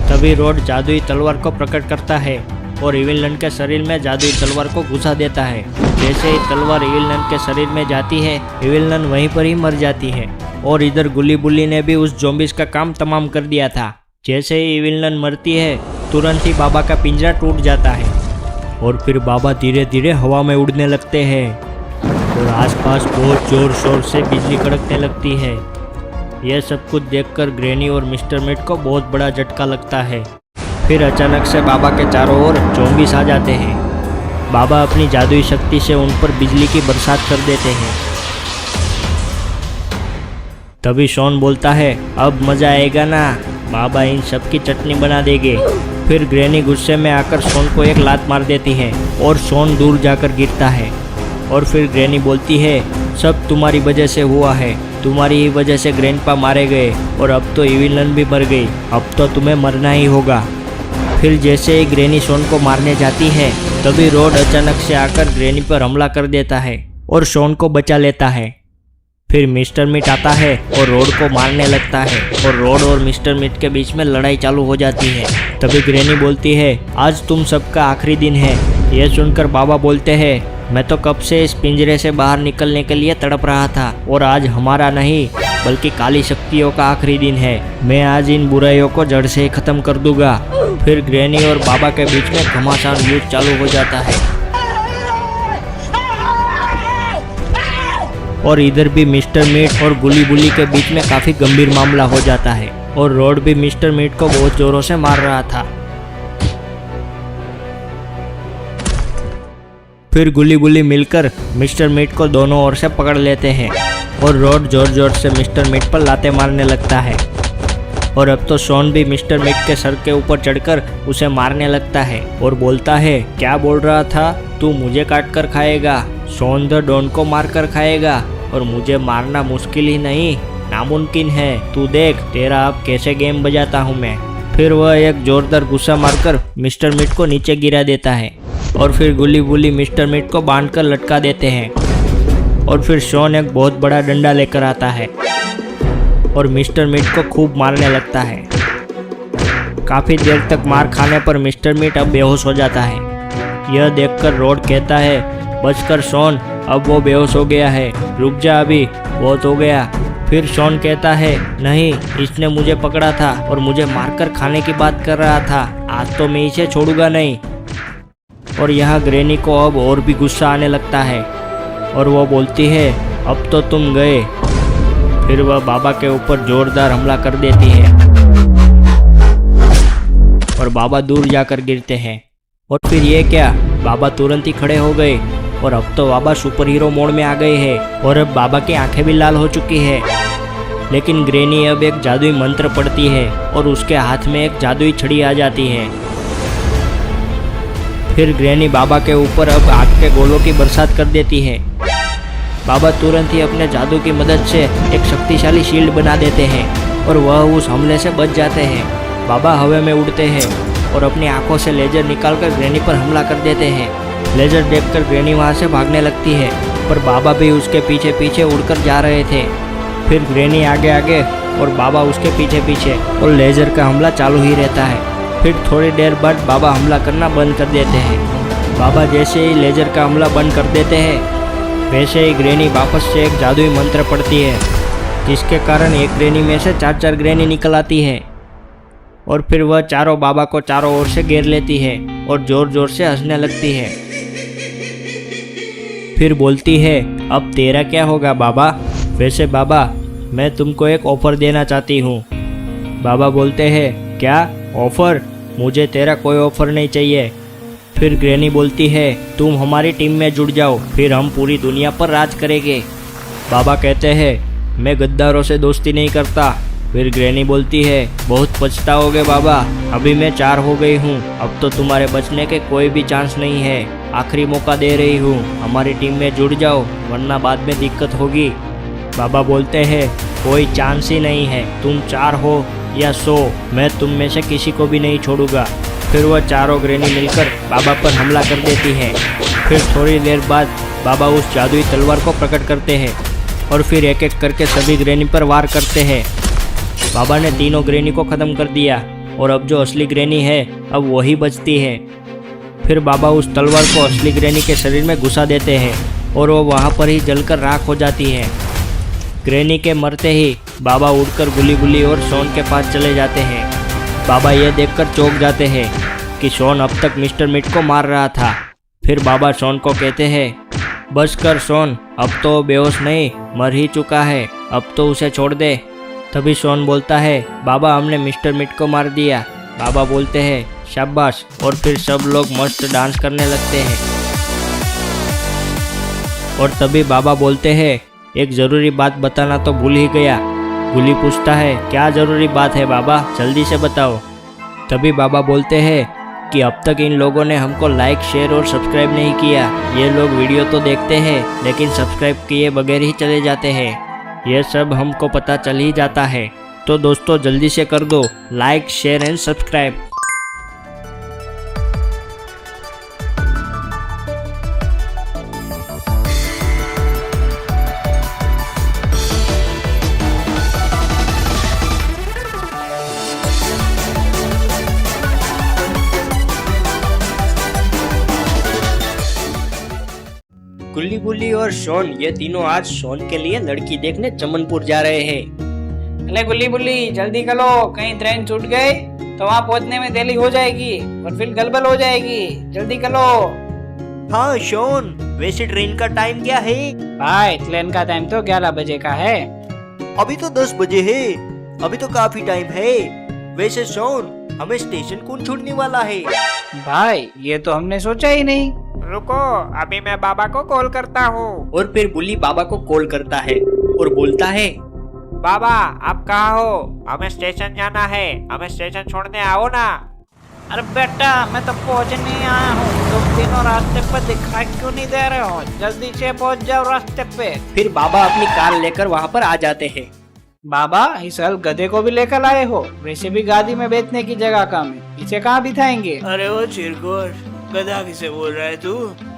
तभी रोड जादुई तलवार को प्रकट करता है और इविल नन के शरीर में जादुई तलवार को घुसा देता है। जैसे ही तलवार इविल नन के शरीर में जाती है, इविल नन वहीं पर ही मर जाती है। और इधर गुल्ली बुल्ली ने भी उस ज़ॉम्बीज़ का काम तमाम कर दिया था। जैसे ही इविल नन मरती है, तुरंत ही बाबा का पिंजरा टूट जाता है और फिर बाबा धीरे धीरे हवा में उड़ने लगते हैं और आसपास बहुत जोर शोर से बिजली कड़कने लगती है। यह सब कुछ देखकर ग्रैनी और मिस्टर मीट को बहुत बड़ा झटका लगता है। फिर अचानक से बाबा के चारों ओर ज़ॉम्बीज़ आ जाते हैं। बाबा अपनी जादुई शक्ति से उन पर बिजली की बरसात कर देते हैं। तभी शॉन बोलता है, अब मज़ा आएगा ना, बाबा इन सब की चटनी बना देंगे। फिर ग्रैनी गुस्से में आकर शॉन को एक लात मार देती है और शॉन दूर जाकर गिरता है। और फिर ग्रैनी बोलती है, सब तुम्हारी वजह से हुआ है, तुम्हारी ही वजह से ग्रैंडपा मारे गए और अब तो इविल नन भी मर गई, अब तो तुम्हें मरना ही होगा। फिर जैसे ही ग्रैनी शॉन को मारने जाती है, तभी रोड अचानक से आकर ग्रैनी पर हमला कर देता है और शॉन को बचा लेता है। फिर मिस्टर मीट आता है और रोड को मारने लगता है और रोड और मिस्टर मीट के बीच में लड़ाई चालू हो जाती है। तभी ग्रैनी बोलती है, आज तुम सबका आखिरी दिन है। यह सुनकर बाबा बोलते हैं, मैं तो कब से इस पिंजरे से बाहर निकलने के लिए तड़प रहा था और आज हमारा नहीं बल्कि काली शक्तियों का आखिरी दिन है। मैं आज इन बुराइयों को जड़ से ही खत्म कर दूंगा। फिर ग्रैनी और बाबा के बीच में घमासान युद्ध चालू हो जाता है और इधर भी मिस्टर मीट और गुल्ली बुल्ली के बीच में काफ़ी गंभीर मामला हो जाता है और रोड भी मिस्टर मीट को बहुत जोरों से मार रहा था। फिर गुल्ली बुल्ली मिलकर मिस्टर मीट को दोनों ओर से पकड़ लेते हैं और रोड जोर जोर से मिस्टर मीट पर लाते मारने लगता है। और अब तो शॉन भी मिस्टर मिट के सर के ऊपर चढ़कर उसे मारने लगता है और बोलता है, क्या बोल रहा था, तू मुझे काट कर खाएगा, शॉन द डॉन को मार कर खाएगा और मुझे मारना मुश्किल ही नहीं नामुमकिन है, तू देख तेरा अब कैसे गेम बजाता हूँ मैं। फिर वह एक जोरदार गुस्सा मारकर मिस्टर मिट को नीचे गिरा देता है और फिर गुल्ली बुल्ली मिस्टर मिट को बांधकर लटका देते हैं। और फिर शॉन एक बहुत बड़ा डंडा लेकर आता है और मिस्टर मिट को खूब मारने लगता है। काफ़ी देर तक मार खाने पर मिस्टर मिट अब बेहोश हो जाता है। यह देखकर रॉड कहता है, बचकर शॉन, अब वो बेहोश हो गया है, रुक जा अभी, बहुत हो गया। फिर शॉन कहता है, नहीं, इसने मुझे पकड़ा था और मुझे मारकर खाने की बात कर रहा था, आज तो मैं इसे छोड़ूंगा नहीं। और यहाँ ग्रैनी को अब और भी गुस्सा आने लगता है और वो बोलती है, अब तो तुम गए। फिर वह बाबा के ऊपर जोरदार हमला कर देती है और बाबा दूर जाकर गिरते हैं। और फिर ये क्या, बाबा तुरंत ही खड़े हो गए और अब तो बाबा सुपर हीरो मोड में आ गए हैं और अब बाबा की आंखें भी लाल हो चुकी है। लेकिन ग्रैनी अब एक जादुई मंत्र पढ़ती है और उसके हाथ में एक जादुई छड़ी आ जाती है। फिर ग्रैनी बाबा के ऊपर अब आग के गोलों की बरसात कर देती है। बाबा तुरंत ही अपने जादू की मदद से एक शक्तिशाली शील्ड बना देते हैं और वह उस हमले से बच जाते हैं। बाबा हवा में उड़ते हैं और अपनी आंखों से लेजर निकालकर ग्रैनी पर हमला कर देते हैं। लेजर देखकर ग्रैनी वहां से भागने लगती है पर बाबा भी उसके पीछे पीछे उड़कर जा रहे थे। फिर ग्रैनी आगे आगे और बाबा उसके पीछे पीछे और लेजर का हमला चालू ही रहता है। फिर थोड़ी देर बाद बाबा हमला करना बंद कर देते हैं। बाबा जैसे ही लेजर का हमला बंद कर देते हैं वैसे ही ग्रैनी वापस से एक जादुई मंत्र पढ़ती है, जिसके कारण एक ग्रैनी में से 4-4 ग्रैनी निकल आती है और फिर वह चारों बाबा को चारों ओर से घेर लेती है और जोर जोर से हंसने लगती है। फिर बोलती है, अब तेरा क्या होगा बाबा? वैसे बाबा, मैं तुमको एक ऑफर देना चाहती हूँ। बाबा बोलते हैं, क्या ऑफर? मुझे तेरा कोई ऑफर नहीं चाहिए। फिर ग्रैनी बोलती है, तुम हमारी टीम में जुड़ जाओ, फिर हम पूरी दुनिया पर राज करेंगे। बाबा कहते हैं, मैं गद्दारों से दोस्ती नहीं करता। फिर ग्रैनी बोलती है, बहुत पछताओगे बाबा, अभी मैं 4 हो गई हूँ, अब तो तुम्हारे बचने के कोई भी चांस नहीं है, आखिरी मौका दे रही हूँ, हमारी टीम में जुड़ जाओ वरना बाद में दिक्कत होगी। बाबा बोलते हैं, कोई चांस ही नहीं है, तुम 4 हो या 100, मैं तुम में से किसी को भी नहीं छोड़ूंगा। फिर वह चारों ग्रैनी मिलकर बाबा पर हमला कर देती है। फिर थोड़ी देर बाद बाबा उस जादुई तलवार को प्रकट करते हैं और फिर एक एक करके सभी ग्रैनी पर वार करते हैं। बाबा ने तीनों ग्रैनी को ख़त्म कर दिया और अब जो असली ग्रैनी है अब वही बचती है। फिर बाबा उस तलवार को असली ग्रैनी के शरीर में घुसा देते हैं और वो वहाँ पर ही जलकर राख हो जाती है। ग्रैनी के मरते ही बाबा उड़कर गुली गुली और शॉन के पास चले जाते हैं। बाबा ये देखकर चौंक जाते हैं कि शॉन अब तक मिस्टर मिट को मार रहा था। फिर बाबा शॉन को कहते हैं, बस कर शॉन, अब तो बेहोश नहीं, मर ही चुका है, अब तो उसे छोड़ दे। तभी शॉन बोलता है, बाबा हमने मिस्टर मिट को मार दिया। बाबा बोलते हैं, शाबाश, और फिर सब लोग मस्त डांस करने लगते हैं। और तभी बाबा बोलते हैं, एक ज़रूरी बात बताना तो भूल ही गया। गुली पूछता है, क्या ज़रूरी बात है बाबा, जल्दी से बताओ। तभी बाबा बोलते हैं कि अब तक इन लोगों ने हमको लाइक, शेयर और सब्सक्राइब नहीं किया। ये लोग वीडियो तो देखते हैं लेकिन सब्सक्राइब किए बगैर ही चले जाते हैं। यह सब हमको पता चल ही जाता है, तो दोस्तों जल्दी से कर दो लाइक, शेयर एंड सब्सक्राइब। गुल्ली बुल्ली और शॉन ये तीनों आज शॉन के लिए लड़की देखने चमनपुर जा रहे हैं। अरे गुल्ली बुल्ली जल्दी करो, कहीं ट्रेन छूट गए तो वहाँ पहुँचने में देरी हो जाएगी और फिर गड़बड़ हो जाएगी, जल्दी करो। हाँ शॉन, वैसे ट्रेन का टाइम क्या है? भाई ट्रेन का टाइम तो 11 बजे का है। अभी तो 10 बजे है, अभी तो काफी टाइम है। वैसे शॉन, हमें स्टेशन कौन छोड़ने वाला है? भाई ये तो हमने सोचा ही नहीं। रुको, अभी मैं बाबा को कॉल करता हूँ। और फिर बुल्ली बाबा को कॉल करता है और बोलता है, बाबा आप कहाँ हो? हमें स्टेशन जाना है, हमें स्टेशन छोड़ने आओ ना। अरे बेटा मैं तो पहुंचने आया हूँ, तुम तीनों रास्ते पे दिखाई क्यों नहीं दे रहे हो? जल्दी से पहुंच जाओ रास्ते पे। फिर बाबा अपनी कार लेकर वहाँ पर आ जाते हैं। बाबा इस साल गधे को भी लेकर आए हो? वैसे भी गाड़ी में बैठने की जगह कम है, इसे कहाँ बिठाएंगे? अरे वो चिरकुट, गधा किसे बोल रहा है तू?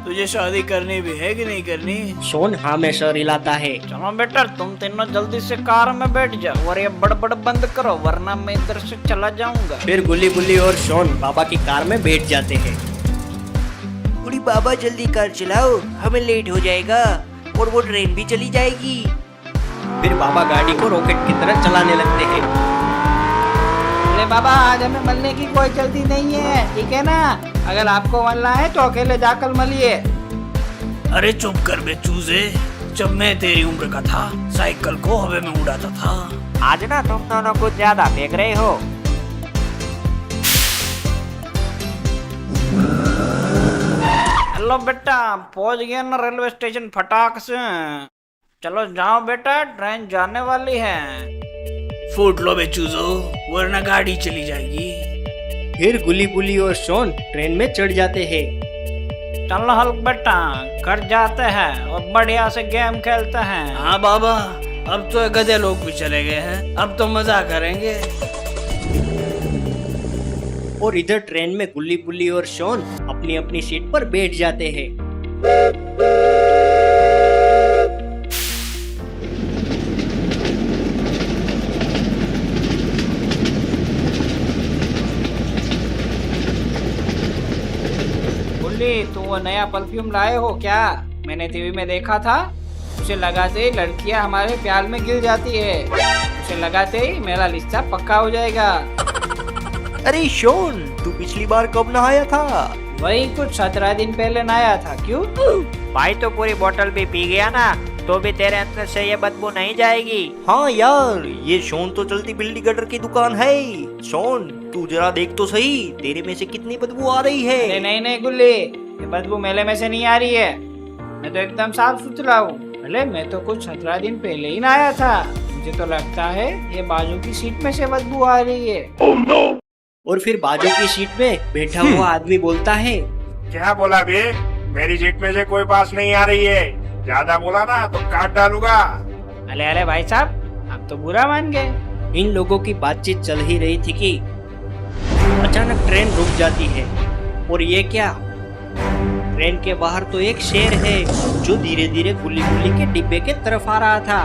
तुझे शादी करनी भी है कि नहीं करनी? शॉन हाँ में सर हिलाता है। चलो बेटा तुम तीनों जल्दी से कार में बैठ जाओ और ये बड़बड़ बंद करो, वरना मैं इधर से चला जाऊंगा। फिर गुल्ली बुल्ली और शॉन बाबा की कार में बैठ जाते हैं। अरे बाबा जल्दी कार चलाओ, हमें लेट हो जाएगा और वो ट्रेन भी चली जाएगी। फिर बाबा गाड़ी को रॉकेट की तरह चलाने लगते हैं। अरे बाबा आज हमें मलने की कोई जल्दी नहीं है, ठीक है ना? अगर आपको मलना है तो अकेले जाकर मलिए। अरे चुप कर बे चूजे, जब मैं तेरी उम्र का था साइकिल को हवा में उड़ाता था। आज ना तुम दोनों कुछ ज्यादा फेंक रहे हो। हेलो बेटा, पहुंच गया ना रेलवे स्टेशन फटाक से? चलो जाओ बेटा, ट्रेन जाने वाली है। फूट लो बे चूजो, वरना गाड़ी चली जाएगी। फिर गुल्ली बुल्ली और शॉन ट्रेन में चढ़ जाते हैं। चलो हल्क बेटा, घर जाते हैं और बढ़िया से गेम खेलते हैं। हाँ बाबा, अब तो गधे लोग भी चले गए हैं, अब तो मजा करेंगे। और इधर ट्रेन में गुल्ली बुल्ली और शॉन अपनी अपनी सीट पर बैठ जाते हैं। गुल्ली तू वो नया परफ्यूम लाए हो क्या? मैंने टीवी में देखा था, उसे लगाते ही लड़कियां हमारे प्यार में गिर जाती है। उसे लगाते ही मेरा रिश्ता पक्का हो जाएगा। अरे शोन, तू पिछली बार कब नहाया था? वही कुछ 17 दिन पहले नहाया था। क्यों? भाई तो पूरी बोतल भी पी गया ना, तो भी तेरे अंदर से ये बदबू नहीं जाएगी। हाँ यार, ये शोन तो चलती बिल्ली गटर की दुकान है। शोन तू जरा देख तो सही, तेरे में से कितनी बदबू आ रही है। अरे नहीं नहीं गुल्ली, ये बदबू मेले में से नहीं आ रही है। मैं तो एकदम साफ सुथरा हूँ। अरे मैं तो कुछ 17 दिन पहले ही नहाया था। मुझे तो लगता है ये बाजू की सीट में से बदबू आ रही है। और फिर बाजू की सीट में बैठा हुआ आदमी बोलता है, क्या बोला बे? मेरी सीट में से कोई बात नहीं आ रही है। ज्यादा बोला ना तो काट डालूंगा। अरे अरे भाई साहब, आप तो बुरा मान गए। इन लोगों की बातचीत चल ही रही थी कि अचानक ट्रेन रुक जाती है। और ये क्या, ट्रेन के बाहर तो एक शेर है जो धीरे धीरे गुल्ली गुल्ली के डिब्बे के तरफ आ रहा था।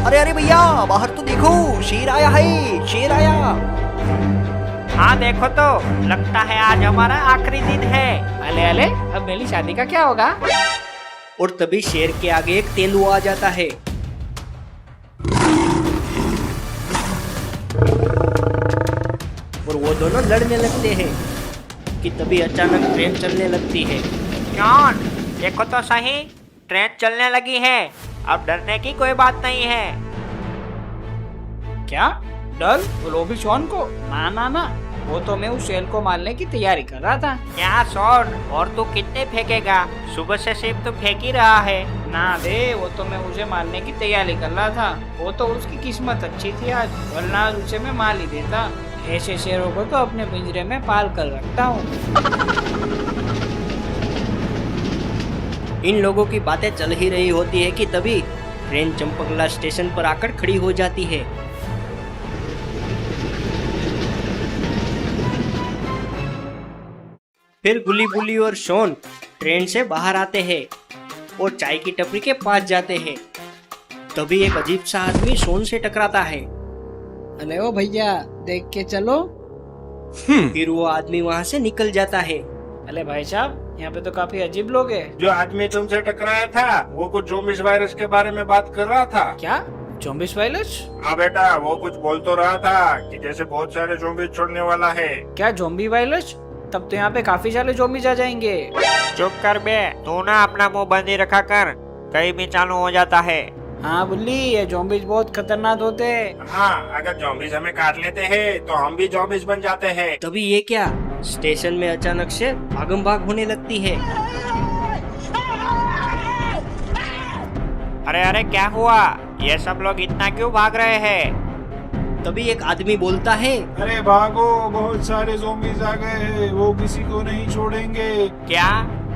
अरे अरे भैया, बाहर तो देखो, शेर आया है, शेर आया। हाँ देखो तो, लगता है आज हमारा आखिरी दिन है। अले अले, अब मेरी शादी का क्या होगा? और तभी शेर के आगे एक तेंदुआ आ जाता है। और वो दोनों लड़ने लगते हैं कि तभी अचानक ट्रेन चलने लगती है। जॉन देखो तो सही, ट्रेन चलने लगी है। अब डरने की कोई बात नहीं है। क्या डर? वो भी शॉन को? ना ना ना, वो तो मैं उस शेर को मारने की तैयारी कर रहा था। क्या शॉन, और तू कितने फेंकेगा? सुबह से सिर्फ तू फेंक ही रहा है। ना दे, वो तो मैं उसे मारने की तैयारी कर रहा था। वो तो उसकी किस्मत अच्छी थी आज, वरना आज उसे मैं मार ही देता। ऐसे शेरों को तो अपने पिंजरे में पाल कर रखता हूँ। इन लोगों की बातें चल ही रही होती है कि तभी ट्रेन चंपकला स्टेशन पर आकर खड़ी हो जाती है। फिर गुल्ली बुल्ली और शॉन ट्रेन से बाहर आते हैं और चाय की टपरी के पास जाते हैं। तभी एक अजीब सा आदमी शॉन से टकराता है। अरे ओ भैया, देख के चलो। फिर वो आदमी वहाँ से निकल जाता है। अरे भाई साहब, यहाँ पे तो काफी अजीब लोग हैं। जो आदमी तुमसे टकराया था वो कुछ ज़ोंबीज वायरस के बारे में बात कर रहा था। क्या ज़ोंबीज वायरस? हाँ बेटा, वो कुछ बोल तो रहा था कि जैसे बहुत सारे ज़ोंबीज छोड़ने वाला है। क्या ज़ोंबी वायरस? तब तो यहाँ पे काफी सारे ज़ोंबीज आ जाएंगे। चुप कर बे, तू ना अपना मुंह बंद ही रखा कर, कहीं भी चालू हो जाता है। हाँ बुल्ली, ये ज़ोंबीज बहुत खतरनाक होते हैं। हाँ, अगर ज़ोंबीज हमें काट लेते हैं तो हम भी ज़ोंबीज बन जाते हैं। तभी ये क्या, स्टेशन में अचानक से भागम भाग होने लगती है। अरे अरे क्या हुआ? ये सब लोग इतना क्यों भाग रहे हैं? तभी एक आदमी बोलता है, अरे भागो, बहुत सारे ज़ॉम्बीज़ आ गए हैं, वो किसी को नहीं छोड़ेंगे। क्या?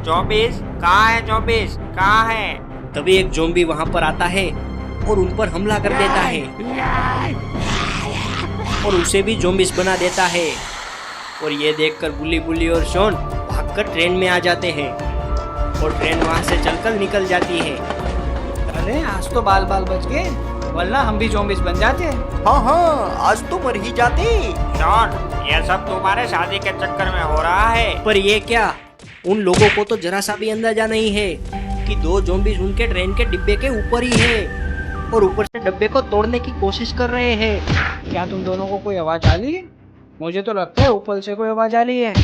ज़ॉम्बीज़? कहाँ है ज़ॉम्बीज़? कहाँ है? तभी एक ज़ॉम्बी वहां पर आता है और उन पर हमला कर देता है और उसे भी ज़ॉम्बीज़ बना देता है। और ये देखकर बुल्ली बुल्ली और शॉन भागकर ट्रेन में आ जाते हैं और ट्रेन वहां से चलकर निकल जाती है। अरे आज तो बाल बाल बच गए, वरना हम भी ज़ॉम्बीज़ बन जाते। हाँ हाँ, आज तो मर ही जाते। शॉन, ये सब तुम्हारे शादी के चक्कर में हो रहा है। पर ये क्या, उन लोगों को तो जरा सा भी अंदाजा नहीं है कि दो ज़ॉम्बीज़ उनके ट्रेन के डिब्बे के ऊपर ही है और ऊपर से डब्बे को तोड़ने की कोशिश कर रहे हैं। क्या तुम दोनों को कोई आवाज आ रही है? मुझे तो लगता है ऊपर से कोई आवाज आ रही है।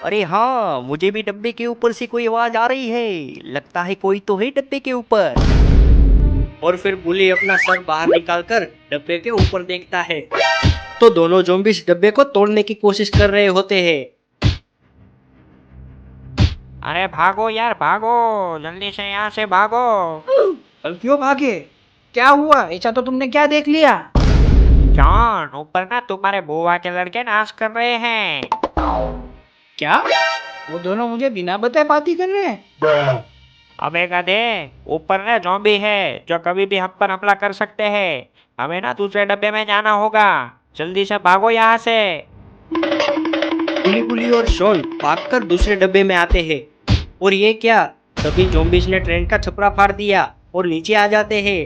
अरे हाँ, मुझे भी डब्बे के ऊपर से कोई आवाज आ रही है। लगता है कोई तो है डब्बे के ऊपर। और फिर बुली अपना सर बाहर निकालकर डब्बे के ऊपर देखता है तो दोनों ज़ॉम्बीज़ डब्बे को तोड़ने की कोशिश कर रहे होते हैं। अरे भागो यार, भागो, जल्दी से यहाँ से भागो। अब क्यों भागे? क्या हुआ? ऐसा तो तुमने क्या देख लिया? जॉन, ऊपर ना तुम्हारे बुआ के लड़के नाश कर रहे हैं। क्या? वो दोनों मुझे बिना बताए पार्टी कर रहे हैं? अबे गधे, ऊपर ना ज़ॉम्बी है जो कभी भी हम पर हमला कर सकते हैं। हमें ना दूसरे डब्बे में जाना होगा। जल्दी से भागो यहाँ से। बुली बुली और शॉन भागकर दूसरे डब्बे में आते हैं और ये क्या, तभी ज़ॉम्बीज़ ने ट्रेन का छपरा फाड़ दिया और नीचे आ जाते हैं।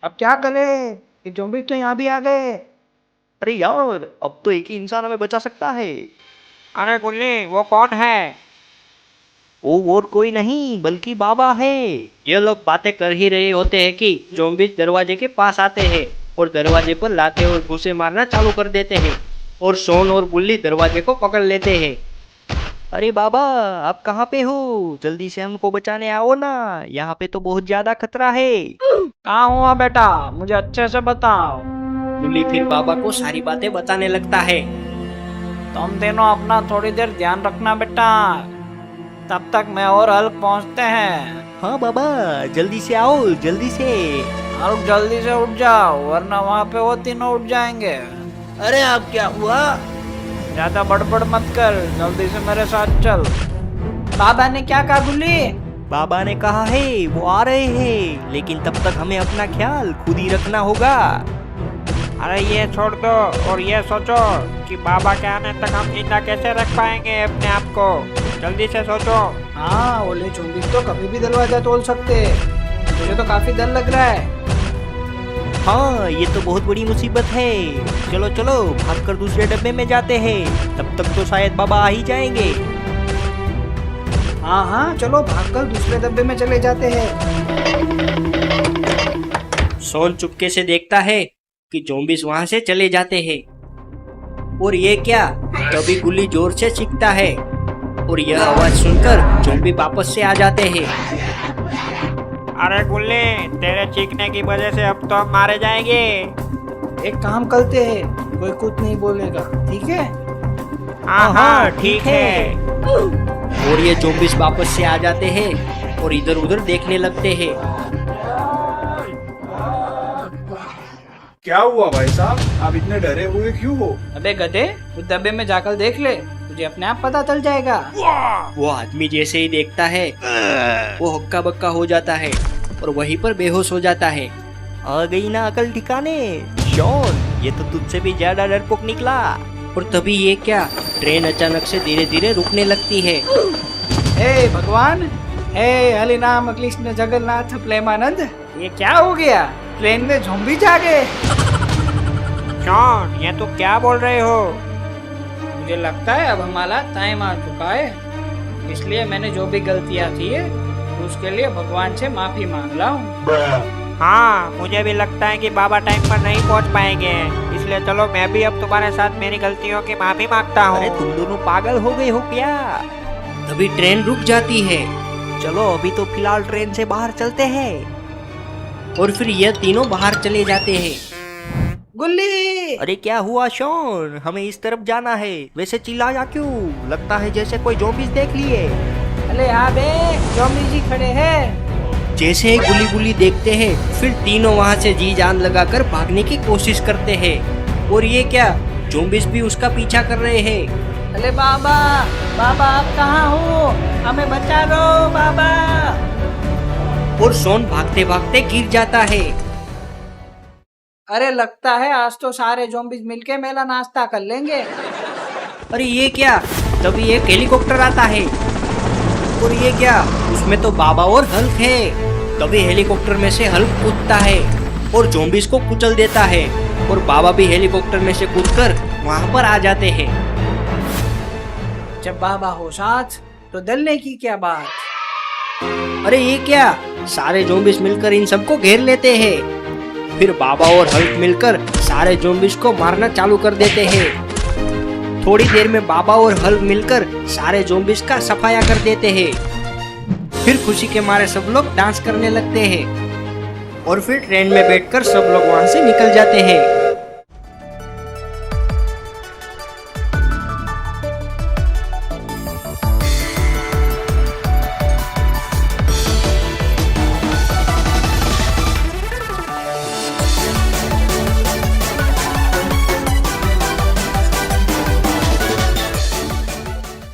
अब क्या करें? ये ज़ॉम्बी तो यहाँ भी आ गए। अरे यार, अब तो एक ही इंसान हमें बचा सकता है। अरे गुल्ली, वो कौन है? वो और कोई नहीं बल्कि बाबा है। ये लोग बातें कर ही रहे होते हैं कि ज़ॉम्बीज़ दरवाजे के पास आते हैं और दरवाजे पर लाते और घूंसे मारना चालू कर देते हैं और शॉन और बुल्ली दरवाजे को पकड़ लेते हैं। अरे बाबा, आप कहाँ पे हो? जल्दी से हमको बचाने आओ ना, यहाँ पे तो बहुत ज्यादा खतरा है। कहाँ हुआ बेटा? मुझे अच्छे से बताओ। बुल्ली फिर बाबा को सारी बातें बताने लगता है। तुम दोनों अपना थोड़ी देर ध्यान रखना बेटा, तब तक मैं और हल्क पहुँचते हैं। हाँ बाबा, जल्दी से आओ, जल्दी से। हल्क जल्दी से उठ जाओ, वरना वहाँ पे वो तीनों उठ जाएंगे। अरे अब क्या हुआ? ज्यादा बड़बड़ मत कर, जल्दी से मेरे साथ चल। बाबा ने क्या कहा गुल्ली? बाबा ने कहा है वो आ रहे हैं, लेकिन तब तक हमें अपना ख्याल खुद ही रखना होगा। अरे ये छोड़ दो और ये सोचो कि बाबा के आने तक हम जिंदा कैसे रख पाएंगे अपने आप को। जल्दी से सोचो। हाँ, वो ले ज़ॉम्बीज़ तो कभी भी दरवाजा तोड़ सकते हैं। मुझे तो काफी डर लग रहा है। हाँ, ये तो बहुत बड़ी मुसीबत है। चलो चलो, भागकर दूसरे डब्बे में जाते हैं, तब तक तो शायद बाबा आ ही जाएंगे। हाँ हाँ, चलो भागकर दूसरे डब्बे में चले जाते हैं। शॉन चुपके से देखता है कि ज़ॉम्बीज़ वहां से चले जाते हैं और ये क्या, तभी गुल्ली जोर से चीखता है और यह आवाज सुनकर ज़ॉम्बी वापस से आ जाते हैं। अरे गुल्ली, तेरे चीखने की वजह से अब तो हम मारे जाएंगे। एक काम करते हैं, कोई कुछ नहीं बोलेगा, ठीक है? हाँ हाँ, ठीक है। और ये ज़ॉम्बीज़ वापस से आ जाते हैं और इधर उधर देखने लगते हैं। क्या हुआ भाई साहब, आप इतने डरे हुए क्यों हो? अबे गधे, उस डब्बे में जाकर देख ले, तुझे अपने आप पता चल जाएगा। वो आदमी जैसे ही देखता है वो हक्का बक्का हो जाता है और वहीं पर बेहोश हो जाता है। आ गई ना अकल ठिकाने। शॉन, ये तो तुझसे भी ज्यादा डरपोक निकला। और तभी ये क्या, ट्रेन अचानक से धीरे धीरे रुकने लगती है। हे भगवान, हे हरिनाम कृष्ण जगन्नाथ प्रेमानंद, ये क्या हो गया? ट्रेन में ज़ॉम्बीज़ आ गए। शॉन, ये तो क्या बोल रहे हो? मुझे लगता है अब हमारा टाइम आ चुका है, इसलिए मैंने जो भी गलतियाँ की है उसके लिए भगवान से माफी मांग रहा हूँ। हाँ, मुझे भी लगता है कि बाबा टाइम पर नहीं पहुंच पाएंगे, इसलिए चलो मैं भी अब तुम्हारे साथ मेरी गलतियों की माफी मांगता हूँ। अरे तुम दोनों पागल हो गए हो क्या? तभी ट्रेन रुक जाती है चलो अभी तो फिलहाल ट्रेन से बाहर चलते हैं। और फिर ये तीनों बाहर चले जाते हैं। गुल्ली, अरे क्या हुआ शॉन? हमें इस तरफ जाना है। वैसे चिल्लाया क्यों? लगता है जैसे कोई ज़ॉम्बीज़ देख लिए। अरे हाँ बे, ज़ॉम्बी जी खड़े हैं। जैसे ही गुल्ली गुल्ली देखते हैं फिर तीनों वहाँ से जी जान लगाकर भागने की कोशिश करते हैं। और ये क्या, ज़ॉम्बीज़ भी उसका पीछा कर रहे हैं। अरे बाबा, बाबा आप कहाँ हो? हमें बचा लो बाबा। और शॉन भागते भागते गिर जाता है। अरे लगता है आज तो सारे ज़ॉम्बीज़ मिलके मेरा नाश्ता कर लेंगे। अरे ये क्या, तभी एक हेलीकॉप्टर आता है। और ये क्या, उसमें तो बाबा और हल्क है। तभी हेलीकॉप्टर में से हल्क कूदता है और ज़ॉम्बीज़ को कुचल देता है। और बाबा भी हेलीकॉप्टर में से कूदकर वहाँ पर आ जाते हैं। जब बाबा हो साथ तो डरने की क्या बात। अरे ये क्या, सारे ज़ॉम्बीज़ मिलकर इन सबको घेर लेते हैं। फिर बाबा और हल्क मिलकर सारे ज़ॉम्बीज़ को मारना चालू कर देते हैं। थोड़ी देर में बाबा और हल्क मिलकर सारे ज़ॉम्बीज़ का सफाया कर देते हैं। फिर खुशी के मारे सब लोग डांस करने लगते हैं। और फिर ट्रेन में बैठकर सब लोग वहाँ से निकल जाते हैं।